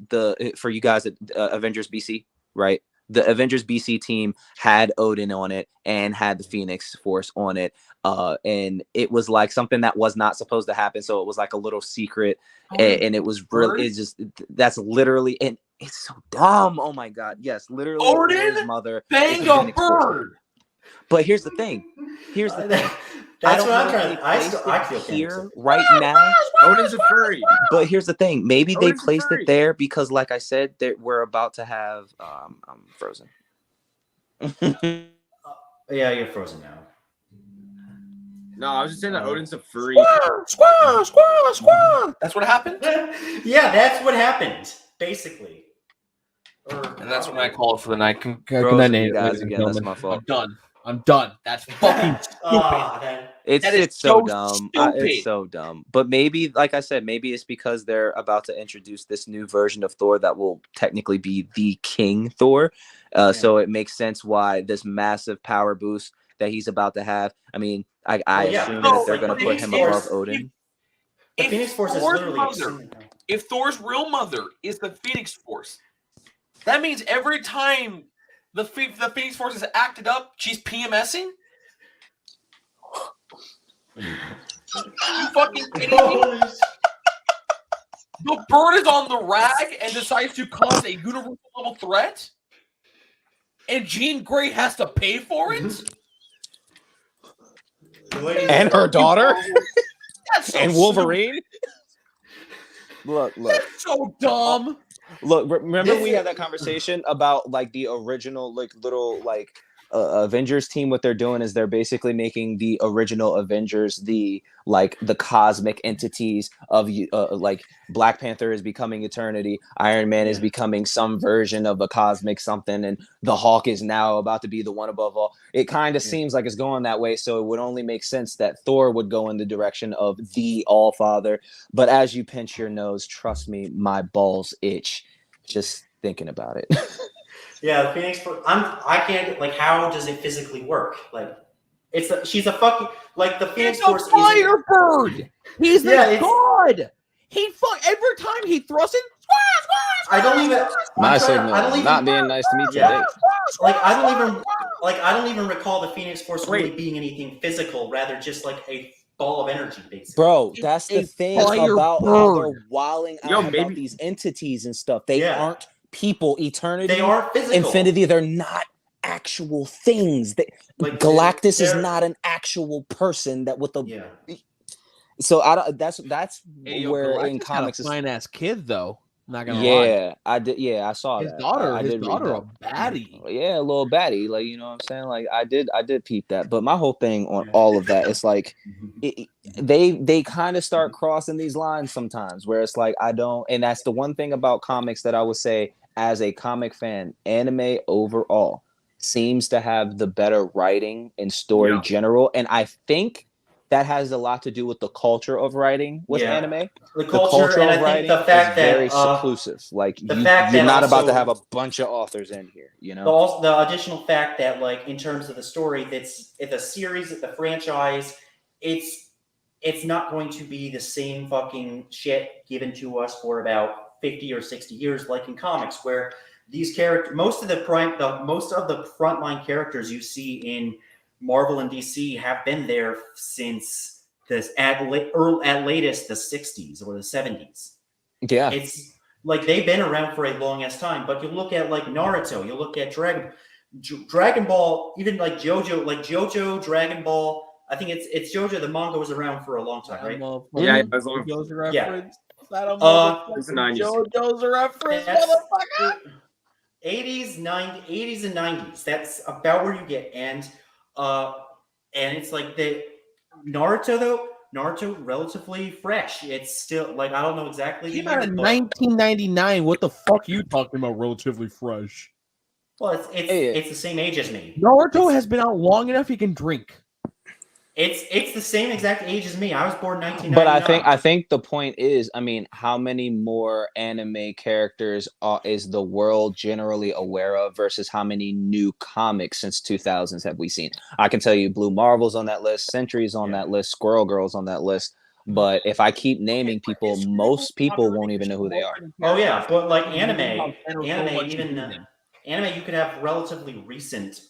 for you guys at Avengers BC, right? The Avengers BC team had Odin on it and had the Phoenix Force on it. And it was like something that was not supposed to happen. So it was like a little secret. And it was really, that's literally, and it's so dumb. Oh my God. Yes, literally. Odin's mother bang a bird. But here's the thing. That's what I'm trying to. I feel here right now. Odin's a furry. But here's the thing. Maybe they placed it there because, like I said, we're about to have. I'm frozen. Yeah, you're frozen now. No, I was just saying that Odin's a furry. Squaw. That's what happened. Yeah, that's what happened, basically. And that's when I call it for the night. Good night, guys. Again, that's my fault. I'm done. That's fucking stupid. It's so dumb. It's so dumb. But maybe, like I said, maybe it's because they're about to introduce this new version of Thor that will technically be the King Thor. So it makes sense why this massive power boost that he's about to have. I mean, I assume that they're going to put him above Odin. The Phoenix Force is literally. If Thor's real mother is the Phoenix Force, that means every time the Phoenix Force is acted up, she's PMSing? You fucking kidding me? The bird is on the rag and decides to cause a universal level threat? And Jean Grey has to pay for it? And her daughter? And Wolverine? Look. That's so dumb. Look, remember we had that conversation about like the original like little like Avengers team. What they're doing is they're basically making the original Avengers the cosmic entities of like Black Panther is becoming Eternity, Iron Man is becoming some version of a cosmic something, and the Hulk is now about to be the one above all. It kind of seems like it's going that way, so it would only make sense that Thor would go in the direction of the All Father. But as you pinch your nose, trust me, my balls itch just thinking about it. Yeah, the Phoenix Force. I can't like. How does it physically work? Like, she's a fucking like the Phoenix It's a Force. Firebird. He's the god. He every time he thrusts it. I don't even. My signal. Not being nice to me today. Like I don't even recall the Phoenix Force really being anything physical. Rather, just like a ball of energy, basically. Bro, that's the thing about how they're wilding out about these entities and stuff. They aren't people. Eternity, they are physical. Infinity, they're not actual things. Galactus is not an actual person that with a so that's where in comics is fine ass kid though. Not gonna lie. I did. Yeah, I saw his that. daughter. His daughter, a baddie. Yeah, a little baddie. Like, you know what I'm saying? Like, I did peep that. But my whole thing on all of that is like, they kind of start crossing these lines sometimes, where it's like I don't. And that's the one thing about comics that I would say, as a comic fan, anime overall seems to have the better writing and story general, and I think that has a lot to do with the culture of writing with anime. The culture and of writing is very seclusive. Like you're not about to have a bunch of authors in here. You know, the additional fact that like in terms of the story, it's a series, it's a franchise. It's not going to be the same fucking shit given to us for about 50 or 60 years, like in comics, where these characters, most of the frontline characters you see in Marvel and DC have been there since at latest the 60s or the 70s. Yeah, it's like they've been around for a long ass time. But you look at like Naruto, you look at Dragon Ball, even like JoJo, Dragon Ball. I think it's JoJo. The manga was around for a long time, right? Yeah, JoJo's a reference. JoJo's a reference, motherfucker. 80s and 90s. That's about where you get. And it's like the Naruto relatively fresh. It's still like I don't know exactly. Came out in 1999. What the fuck are you talking about? Relatively fresh. Well, it's the same age as me. Naruto has been out long enough. He can drink. It's the same exact age as me. I was born 1999. But I think the point is, I mean, how many more anime characters is the world generally aware of versus how many new comics since 2000s have we seen? I can tell you Blue Marvel's on that list, Sentry's on that list, Squirrel Girl's on that list. But if I keep naming people, most people won't even know who they are. Oh yeah, but like anime, you could have relatively recent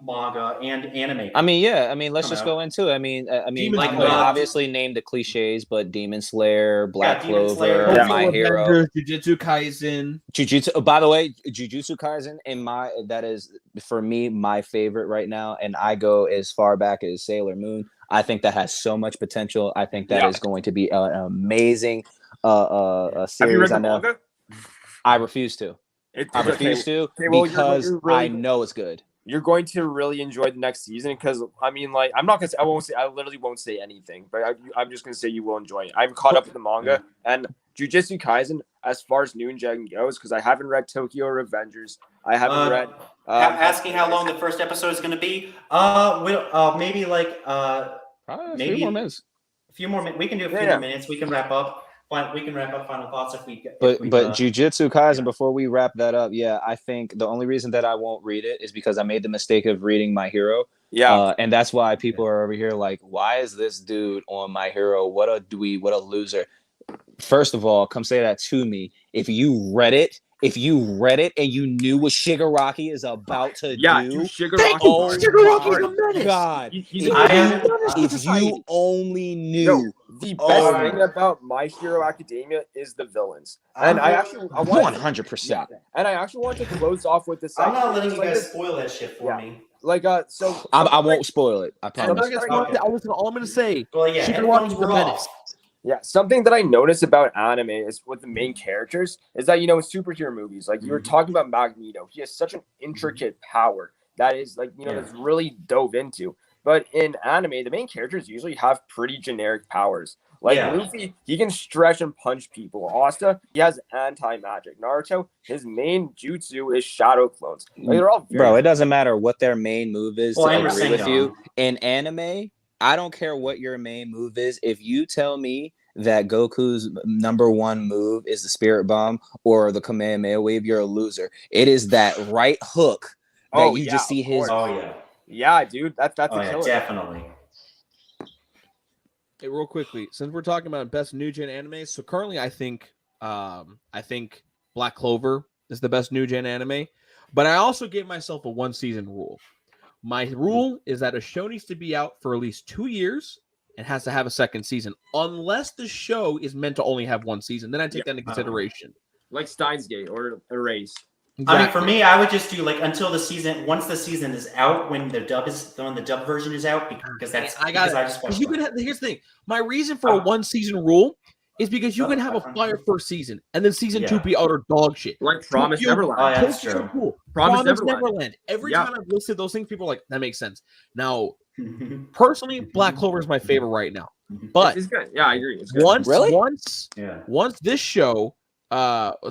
manga and anime. I mean, let's just go into it. I mean, like obviously name the cliches, but Demon Slayer, Black Clover, My Hero, Jujutsu Kaisen. By the way, Jujutsu Kaisen that is for me my favorite right now, and I go as far back as Sailor Moon. I think that has so much potential. I think that is going to be an amazing series. Have you read the manga? I refuse to. Because I know it's good. You're going to really enjoy the next season because I mean, like, I literally won't say anything, but I'm just gonna say you will enjoy it. I'm caught up with the manga and Jujutsu Kaisen as far as New Gen goes because I haven't read Tokyo Revengers. I haven't read. Asking how long the first episode is going to be. Maybe like maybe a few more minutes. We can do a few more minutes. We can wrap up. We can wrap up final thoughts if we. But Jujutsu Kaisen, before we wrap that up, I think the only reason that I won't read it is because I made the mistake of reading My Hero. Yeah, and that's why people are over here like, why is this dude on My Hero? What a dweeb, what a loser. First of all, come say that to me. If you read it and you knew what Shigaraki is about to do, Shigaraki's a menace. God, if you only knew. The best thing about My Hero Academia is the villains, and I 100%. And I actually want to close off with this. I'm not letting you guys spoil that shit for me. Like, I won't spoil it. I promise. All I'm gonna say. Well, Shigaraki's a menace. Yeah, something that I notice about anime is with the main characters is that, in superhero movies, like you were talking about Magneto, he has such an intricate power that is like, that's really dove into. But in anime, the main characters usually have pretty generic powers. Like Luffy, he can stretch and punch people. Asta, he has anti-magic. Naruto, his main jutsu is shadow clones. Like, they're all Bro, it doesn't matter what their main move is. Well, to I agree understand, with you. Dom. In anime, I don't care what your main move is. If you tell me that Goku's number one move is the Spirit Bomb or the Kamehameha Wave, you're a loser. It is that right hook that you just see his. Oh yeah. Yeah, dude, that's a killer. Definitely. Hey, real quickly, since we're talking about best new gen anime, so currently I think Black Clover is the best new gen anime, but I also gave myself a 1-season rule. My rule is that a show needs to be out for at least 2 years and has to have a second season, unless the show is meant to only have 1 season. Then I take that into consideration. Like Steins Gate or Erase. Exactly. I mean, for me, I would just do like until once the season is out, when the dub version is out, because here's the thing. My reason for a 1-season rule is because you can have a fire first season and then season 2 be utter dog shit. Like Promise Neverland. Oh, yeah, that's true. Cool. Promise Neverland. Every time I've listed those things, people are like, that makes sense. Now, personally, Black Clover is my favorite right now. But it's good. Yeah, I agree. It's good. Once this show,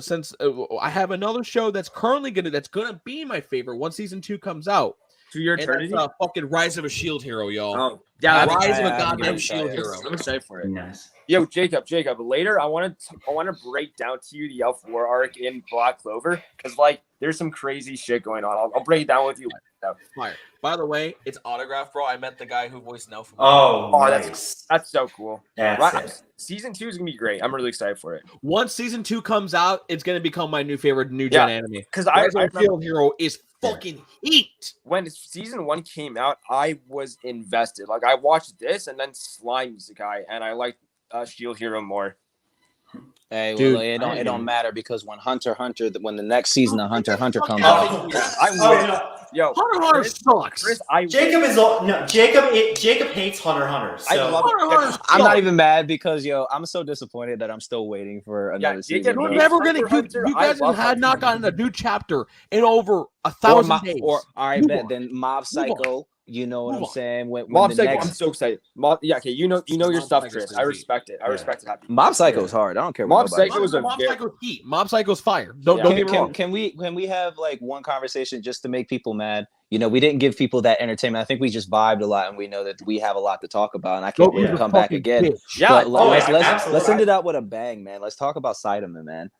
since I have another show that's gonna be my favorite once season 2 comes out. To Your Eternity. Fucking Rise of a Shield Hero, y'all. Oh, yeah, Rise of a goddamn Shield Hero. I'm excited for it. Nice. Yo, Jacob. Later, I want to break down to you the L4 arc in Black Clover because there's some crazy shit going on. I'll break it down with you. Fire. By the way, it's autographed, bro. I met the guy who voiced Nelf. Nice. That's so cool. That's it. Season 2 is gonna be great. I'm really excited for it. Once season 2 comes out, it's gonna become my new favorite new gen anime. Because Rise of a Shield Hero is fucking heat. When season 1 came out, I was invested. Like I watched this and then Slime Isekai, and I liked Shield Hero more. Hey, Dude, well, it don't matter because when the next season of Hunter comes Oh, out, Yo, Hunter sucks. Chris, Jacob hates Hunter x Hunter. So. I love it. I'm not even mad because I'm so disappointed that I'm still waiting for another season. You're never gonna get. You guys had not gotten a new chapter in over 1,000 days. Or all right, then Mob Psycho. You know what I'm saying? When Mob the Psycho, next... I'm so excited. Okay, you know your stuff, Chris. I respect it. I respect it. Mob Psycho is hard. I don't care. Mob Psycho is Mob Psycho's heat. Mob Psycho's fire. Don't get me wrong. Can we have like one conversation just to make people mad? We didn't give people that entertainment. I think we just vibed a lot, and we know that we have a lot to talk about. And I can't wait to come back again. Bitch. Yeah, but let's end it out with a bang, man. Let's talk about Saitama, man.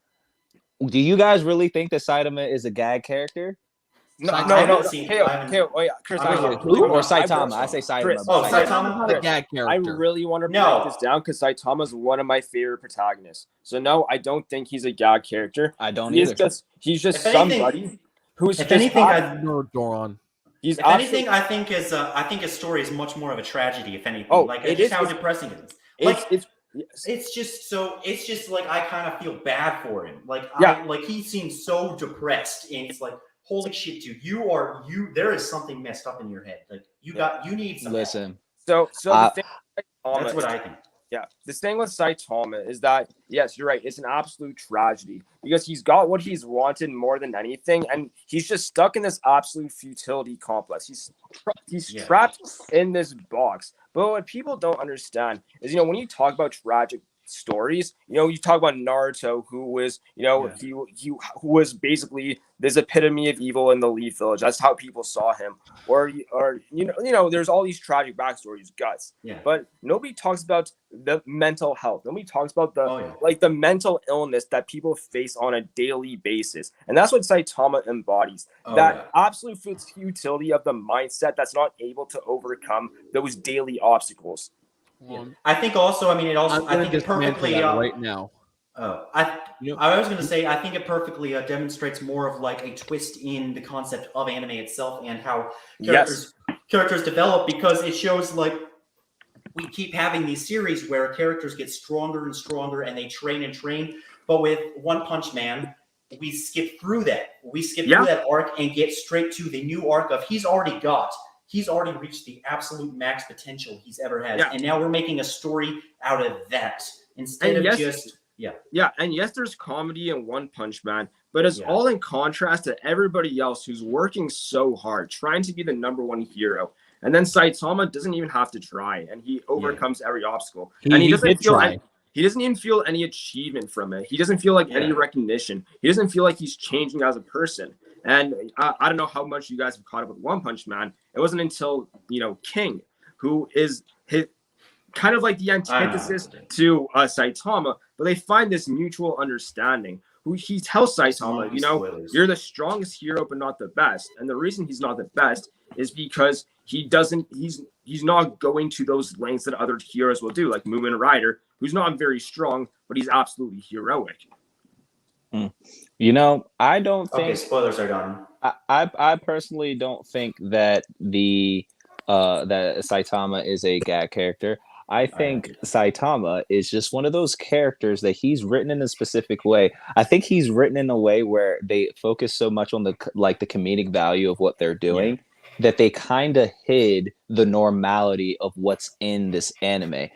Do you guys really think that Saitama is a gag character? No. Chris, or Saitama. I say Saitama. Chris, Saitama's not a gag character. I really want to break this down because Saitama's one of my favorite protagonists. So no, I don't think he's a gag character. I don't either. He's just somebody who's. If anything, I think his story is much more of a tragedy. If anything, how depressing it is. It's just like I kind of feel bad for him. He seems so depressed, and it's like, holy shit, dude! There is something messed up in your head. Like you need some. Listen. So the thing that's what I think. Yeah, this thing with Saitama is that yes, you're right. It's an absolute tragedy because he's got what he's wanted more than anything, and he's just stuck in this absolute futility complex. He's trapped in this box. But what people don't understand is, when you talk about tragic stories, you talk about Naruto, who was, he was basically this epitome of evil in the Leaf Village. That's how people saw him. Or there's all these tragic backstories, Guts. Yeah. But nobody talks about the mental health. Nobody talks about the mental illness that people face on a daily basis. And that's what Saitama embodies. Absolute futility of the mindset that's not able to overcome those daily obstacles. I think also, I think it perfectly right now. I was going to say, I think it perfectly demonstrates more of like a twist in the concept of anime itself and how characters develop, because it shows like we keep having these series where characters get stronger and stronger and they train and train. But with One Punch Man, we skip through that. We skip through that arc and get straight to the new arc of he's already got he's already reached the absolute max potential he's ever had. Yeah. And now we're making a story out of that instead And of yes, yeah. Yeah, and yes, there's comedy in One Punch Man, but it's Yeah. all in contrast to everybody else who's working so hard, trying to be the number one hero. And then Saitama doesn't even have to try, and he overcomes every obstacle. And he doesn't feel he doesn't even feel any achievement from it. He doesn't feel like any recognition. He doesn't feel like he's changing as a person. And I don't know how much you guys have caught up with One Punch Man. It wasn't until, King, who is kind of like the antithesis to Saitama, but they find this mutual understanding. Who he tells Saitama, you're the strongest hero, but not the best. And the reason he's not the best is because he's not going to those lengths that other heroes will do, like Moomin Rider, who's not very strong, but he's absolutely heroic. I don't think. Okay, spoilers are done. I personally don't think that that Saitama is a gag character. I think Saitama is just one of those characters that he's written in a specific way. I think he's written in a way where they focus so much on the comedic value of what they're doing that they kind of hid the normality of what's in this anime.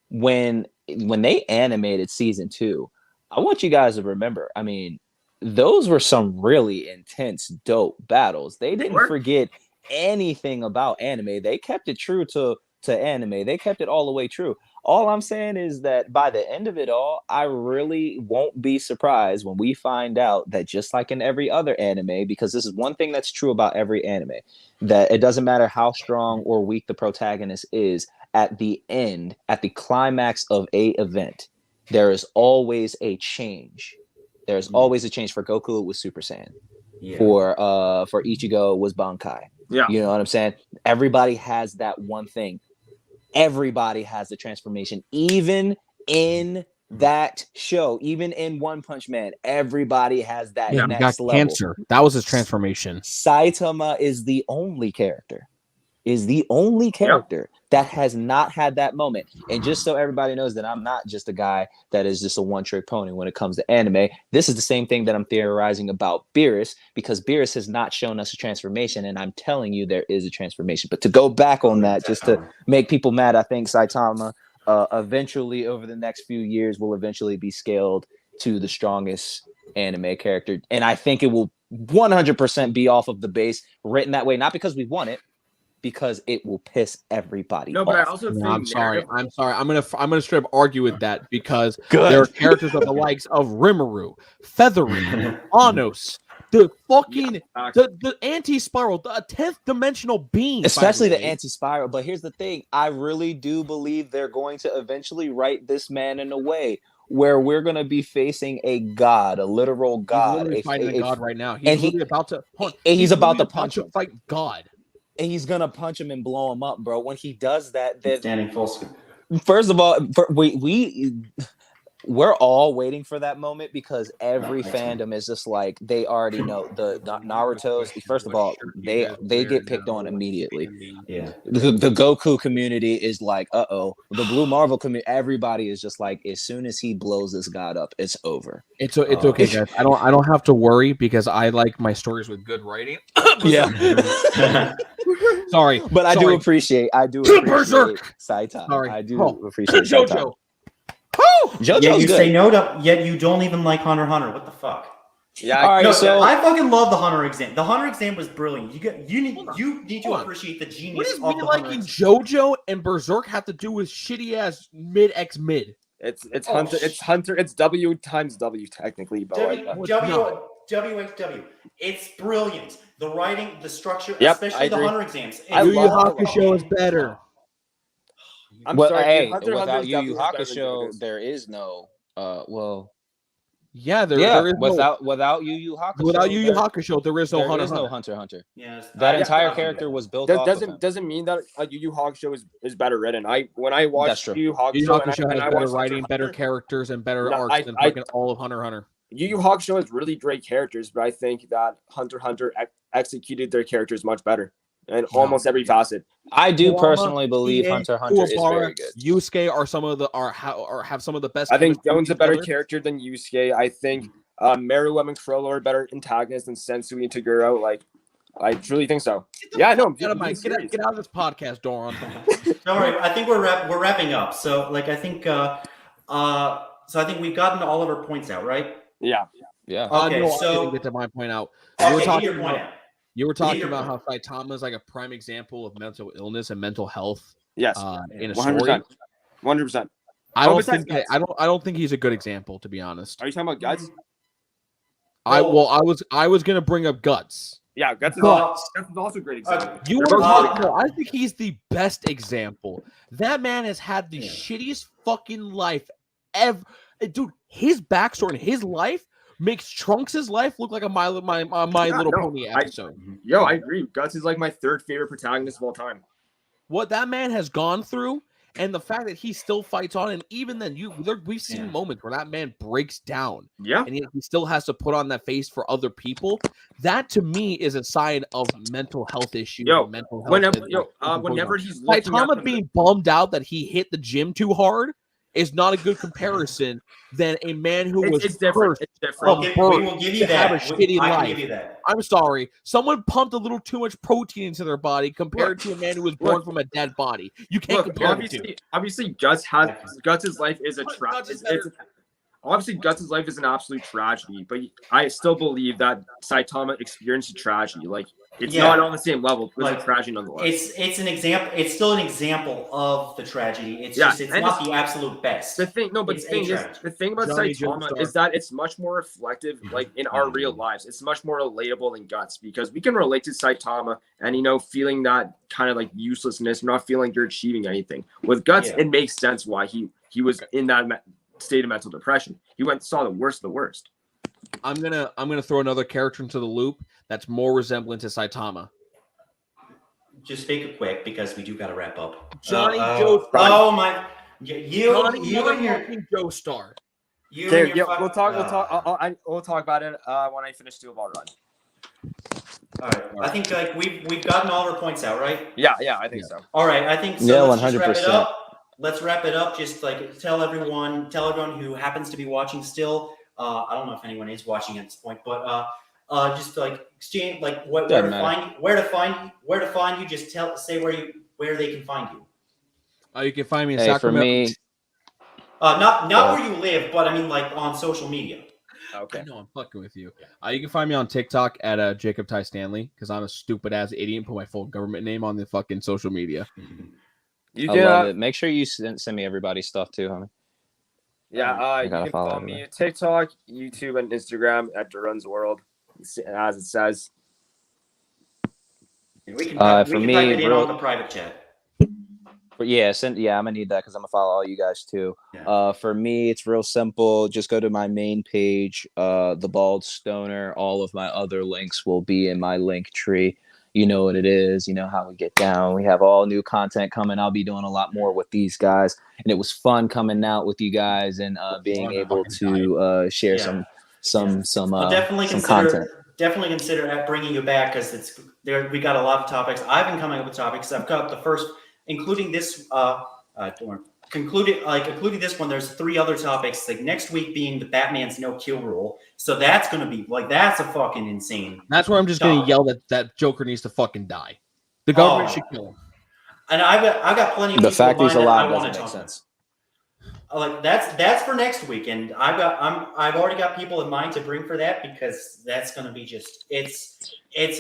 When they animated season 2, I want you guys to remember, I mean, those were some really intense, dope battles. They didn't forget anything about anime. They kept it true to anime. They kept it all the way true. All I'm saying is that by the end of it all, I really won't be surprised when we find out that just like in every other anime, because this is one thing that's true about every anime, that it doesn't matter how strong or weak the protagonist is, at the end, at the climax of a event, there is always a change. There's always a change. For Goku, it was Super Saiyan. For Ichigo, it was Bankai. Yeah. You know what I'm saying? Everybody has that one thing. Everybody has the transformation. Even in that show, even in One Punch Man, everybody has that next level. Cancer. That was his transformation. Saitama is the only character that has not had that moment. And just so everybody knows that I'm not just a guy that is just a one-trick pony when it comes to anime, this is the same thing that I'm theorizing about Beerus, because Beerus has not shown us a transformation, and I'm telling you there is a transformation. But to go back on that, just to make people mad, I think Saitama eventually, over the next few years, will eventually be scaled to the strongest anime character. And I think it will 100% be off of the base, written that way, not because we want it, because it will piss everybody off. But I also think I'm sorry. I'm gonna straight up argue with that, because there are characters of the likes of Rimuru, Feathery, Anos, the fucking the anti-spiral, the 10th dimensional being, especially the anti-spiral. But here's the thing: I really do believe they're going to eventually write this man in a way where we're going to be facing a god, a literal god. He's fighting a god right now. He's about to. He's about to punch him. Fight God. And he's gonna punch him and blow him up, bro. When he does that, then Standing full screen. First of all, we're all waiting for that moment, because every fandom is just like, they already know the Naruto's. First of all, they get picked on immediately. Yeah. The Goku community is like, the Blue Marvel community. Everybody is just like, as soon as he blows this god up, it's over. It's okay, guys. I don't have to worry, because I like my stories with good writing. Sorry, but I do appreciate Saitama. Sorry. I do appreciate JoJo. JoJo's yet you good. Say no to, yet you don't even like Hunter x Hunter. What the fuck? Yeah, all right. No, so I fucking love the Hunter exam. The Hunter exam was brilliant. You need to appreciate the genius. What does me liking JoJo and Berserk have to do with shitty ass mid x mid? It's Hunter. It's Hunter. It's W times W technically, but WHW. It's brilliant. The writing, the structure, yep, especially the Hunter exams. Yu Yu Hakusho is better. Sorry, without Yu Yu Hakusho, there is no. There is without Yu Yu Hakusho. Without Yu Yu Hakusho, there is no Hunter. There is no Hunter x Hunter. Yes, that entire character was built. Doesn't mean that Yu Yu Hakusho is better written. When I watched Yu Yu Hakusho, has better writing, better characters, and better arcs than fucking all of Hunter x Hunter. Yu Yu Hakusho has really great characters, but I think that Hunter x Hunter executed their characters much better in almost every facet. I do personally believe Hunter x Hunter is very good. Yusuke are some of the have some of the best. I think Jones a better character than Yusuke. I think Meruem and Crollo are better antagonists than Sensui and Toguro. Like, I truly think so. Yeah, no, Get out of this podcast, Doran. Don't worry. I think we're wrapping up. So like I think we've gotten all of our points out, right? Yeah. Okay, no, so I didn't get to my point out. okay, get your point out. You were Get talking your about point. how Saitama is like a prime example of mental illness and mental health. Yes. In a 100%. story. 100%. I don't think he's a good example, to be honest. Are you talking about Guts? I was gonna bring up Guts. Yeah, Guts is Well, also a great example. I think he's the best example. That man has had the shittiest fucking life ever. Dude, his backstory and his life makes Trunks' life look like a My Little Pony episode. I agree. Guts is like my third favorite protagonist of all time. What that man has gone through, and the fact that he still fights on, and even then, we've seen moments where that man breaks down. Yeah, and he still has to put on that face for other people. That to me is a sign of mental health issues. Mental health. Whenever he's looking Saitama being bummed out that he hit the gym too hard is not a good comparison than a man who was different. It's different. We will give you that. Have a shitty I life. can give you that. I'm sorry. Someone pumped a little too much protein into their body compared to a man who was born from a dead body. You can't compare the two. Obviously, Guts' life is a tragedy. Obviously, Guts' life is an absolute tragedy, but I still believe that Saitama experienced a tragedy. Like, it's not on the same level, but it's a tragedy nonetheless. It's an example. It's still an example of the tragedy. It's just not the absolute best. The thing about Saitama is that it's much more reflective, like in our real lives. It's much more relatable than Guts because we can relate to Saitama and feeling that kind of like uselessness, not feeling you're achieving anything. With Guts, it makes sense why he was in that state of mental depression. He saw the worst of the worst. I'm gonna throw another character into the loop that's more resemblant to Saitama. Just make it quick because we do got to wrap up. Johnny Joe. Oh my! You and your Joestar. We'll talk about it when I finish Steel Ball Run. All right. I think like we've gotten all our points out, right? Yeah, I think so. All right, I think so. Yeah, let's 100%. just wrap it up. Let's wrap it up. Just like tell everyone who happens to be watching still. I don't know if anyone is watching at this point, but just like exchange like where to find you. Just say where they can find you. You can find me in Sacramento. For me, not where you live, but I mean like on social media. Okay. I know I'm fucking with you. You can find me on TikTok at Jacob Ty Stanley because I'm a stupid ass idiot and put my full government name on the fucking social media. I love it. Make sure you send me everybody's stuff too, homie. Yeah, you can follow me on TikTok, YouTube, and Instagram at Duran's World, as it says. We can type it in on the private chat. But I'm gonna need that because I'm gonna follow all you guys too. Yeah. For me, it's real simple. Just go to my main page, The Bald Stoner. All of my other links will be in my link tree. You know what it is. You know how we get down. We have all new content coming. I'll be doing a lot more with these guys, and it was fun coming out with you guys and being able to share some content. Definitely consider bringing you back because we got a lot of topics. I've been coming up with topics. I've got the first, including this. Including this one, there's 3 other topics. Like next week being the Batman's no kill rule. So that's gonna be that's a fucking insane. That's where I'm just gonna yell that Joker needs to fucking die. The government should kill him. And I've got plenty of the fact he's alive doesn't make sense. Like that's for next week, and I've already got people in mind to bring for that because that's gonna be just it's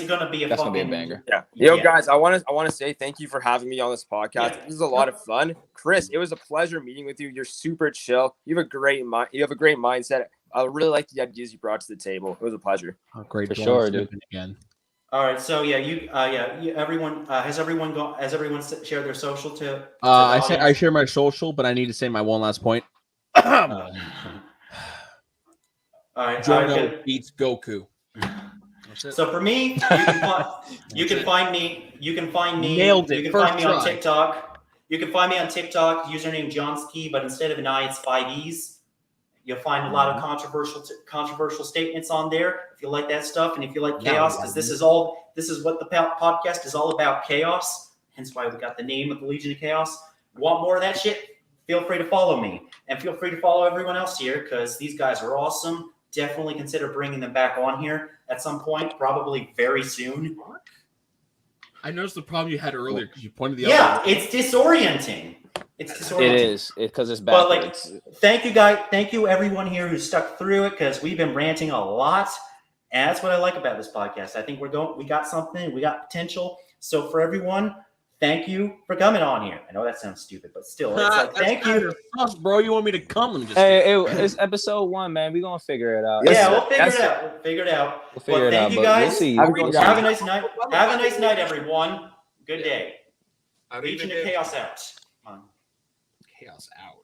gonna be gonna be a banger. Yeah. Guys, I want to say thank you for having me on this podcast. This is a lot of fun. Chris, it was a pleasure meeting with you. You're super chill. You have a great mindset. I really like the ideas you brought to the table. It was a pleasure. Oh, great for sure, dude. Again. All right, so everyone has everyone shared their social to I share my social, but I need to say my one last point. All right, Jono beats Goku. So for me, you can find me. Nailed it. You can find me on TikTok. You can find me on TikTok. Username Johnski, but instead of an I, it's 5 E's. You'll find a lot of controversial statements on there if you like that stuff, and if you like chaos, because this is what the podcast is all about, chaos. Hence why we got the name of the Legion of Chaos. Want more of that shit? Feel free to follow me, and feel free to follow everyone else here because these guys are awesome. Definitely consider bringing them back on here at some point, probably very soon. I noticed the problem you had earlier because you pointed the Yeah, other way. it's disorienting. It's disorienting. It is because it's But like, backwards. thank you guys, thank you everyone here who stuck through it because we've been ranting a lot, and that's what I like about this podcast. I think we got something, we got potential. So for everyone, thank you for coming on here. I know that sounds stupid, but still, it's like thank you, bro. You want me to come and just? Hey, it's episode 1, man. We gonna figure it out. yeah, we'll figure it out. We'll figure it out. We'll figure it thank out. you But guys. we'll see. Have We're a gonna Have a see. nice night. Have a nice night, everyone. Good day. I don't Legion even of know. Chaos out. Chaos out.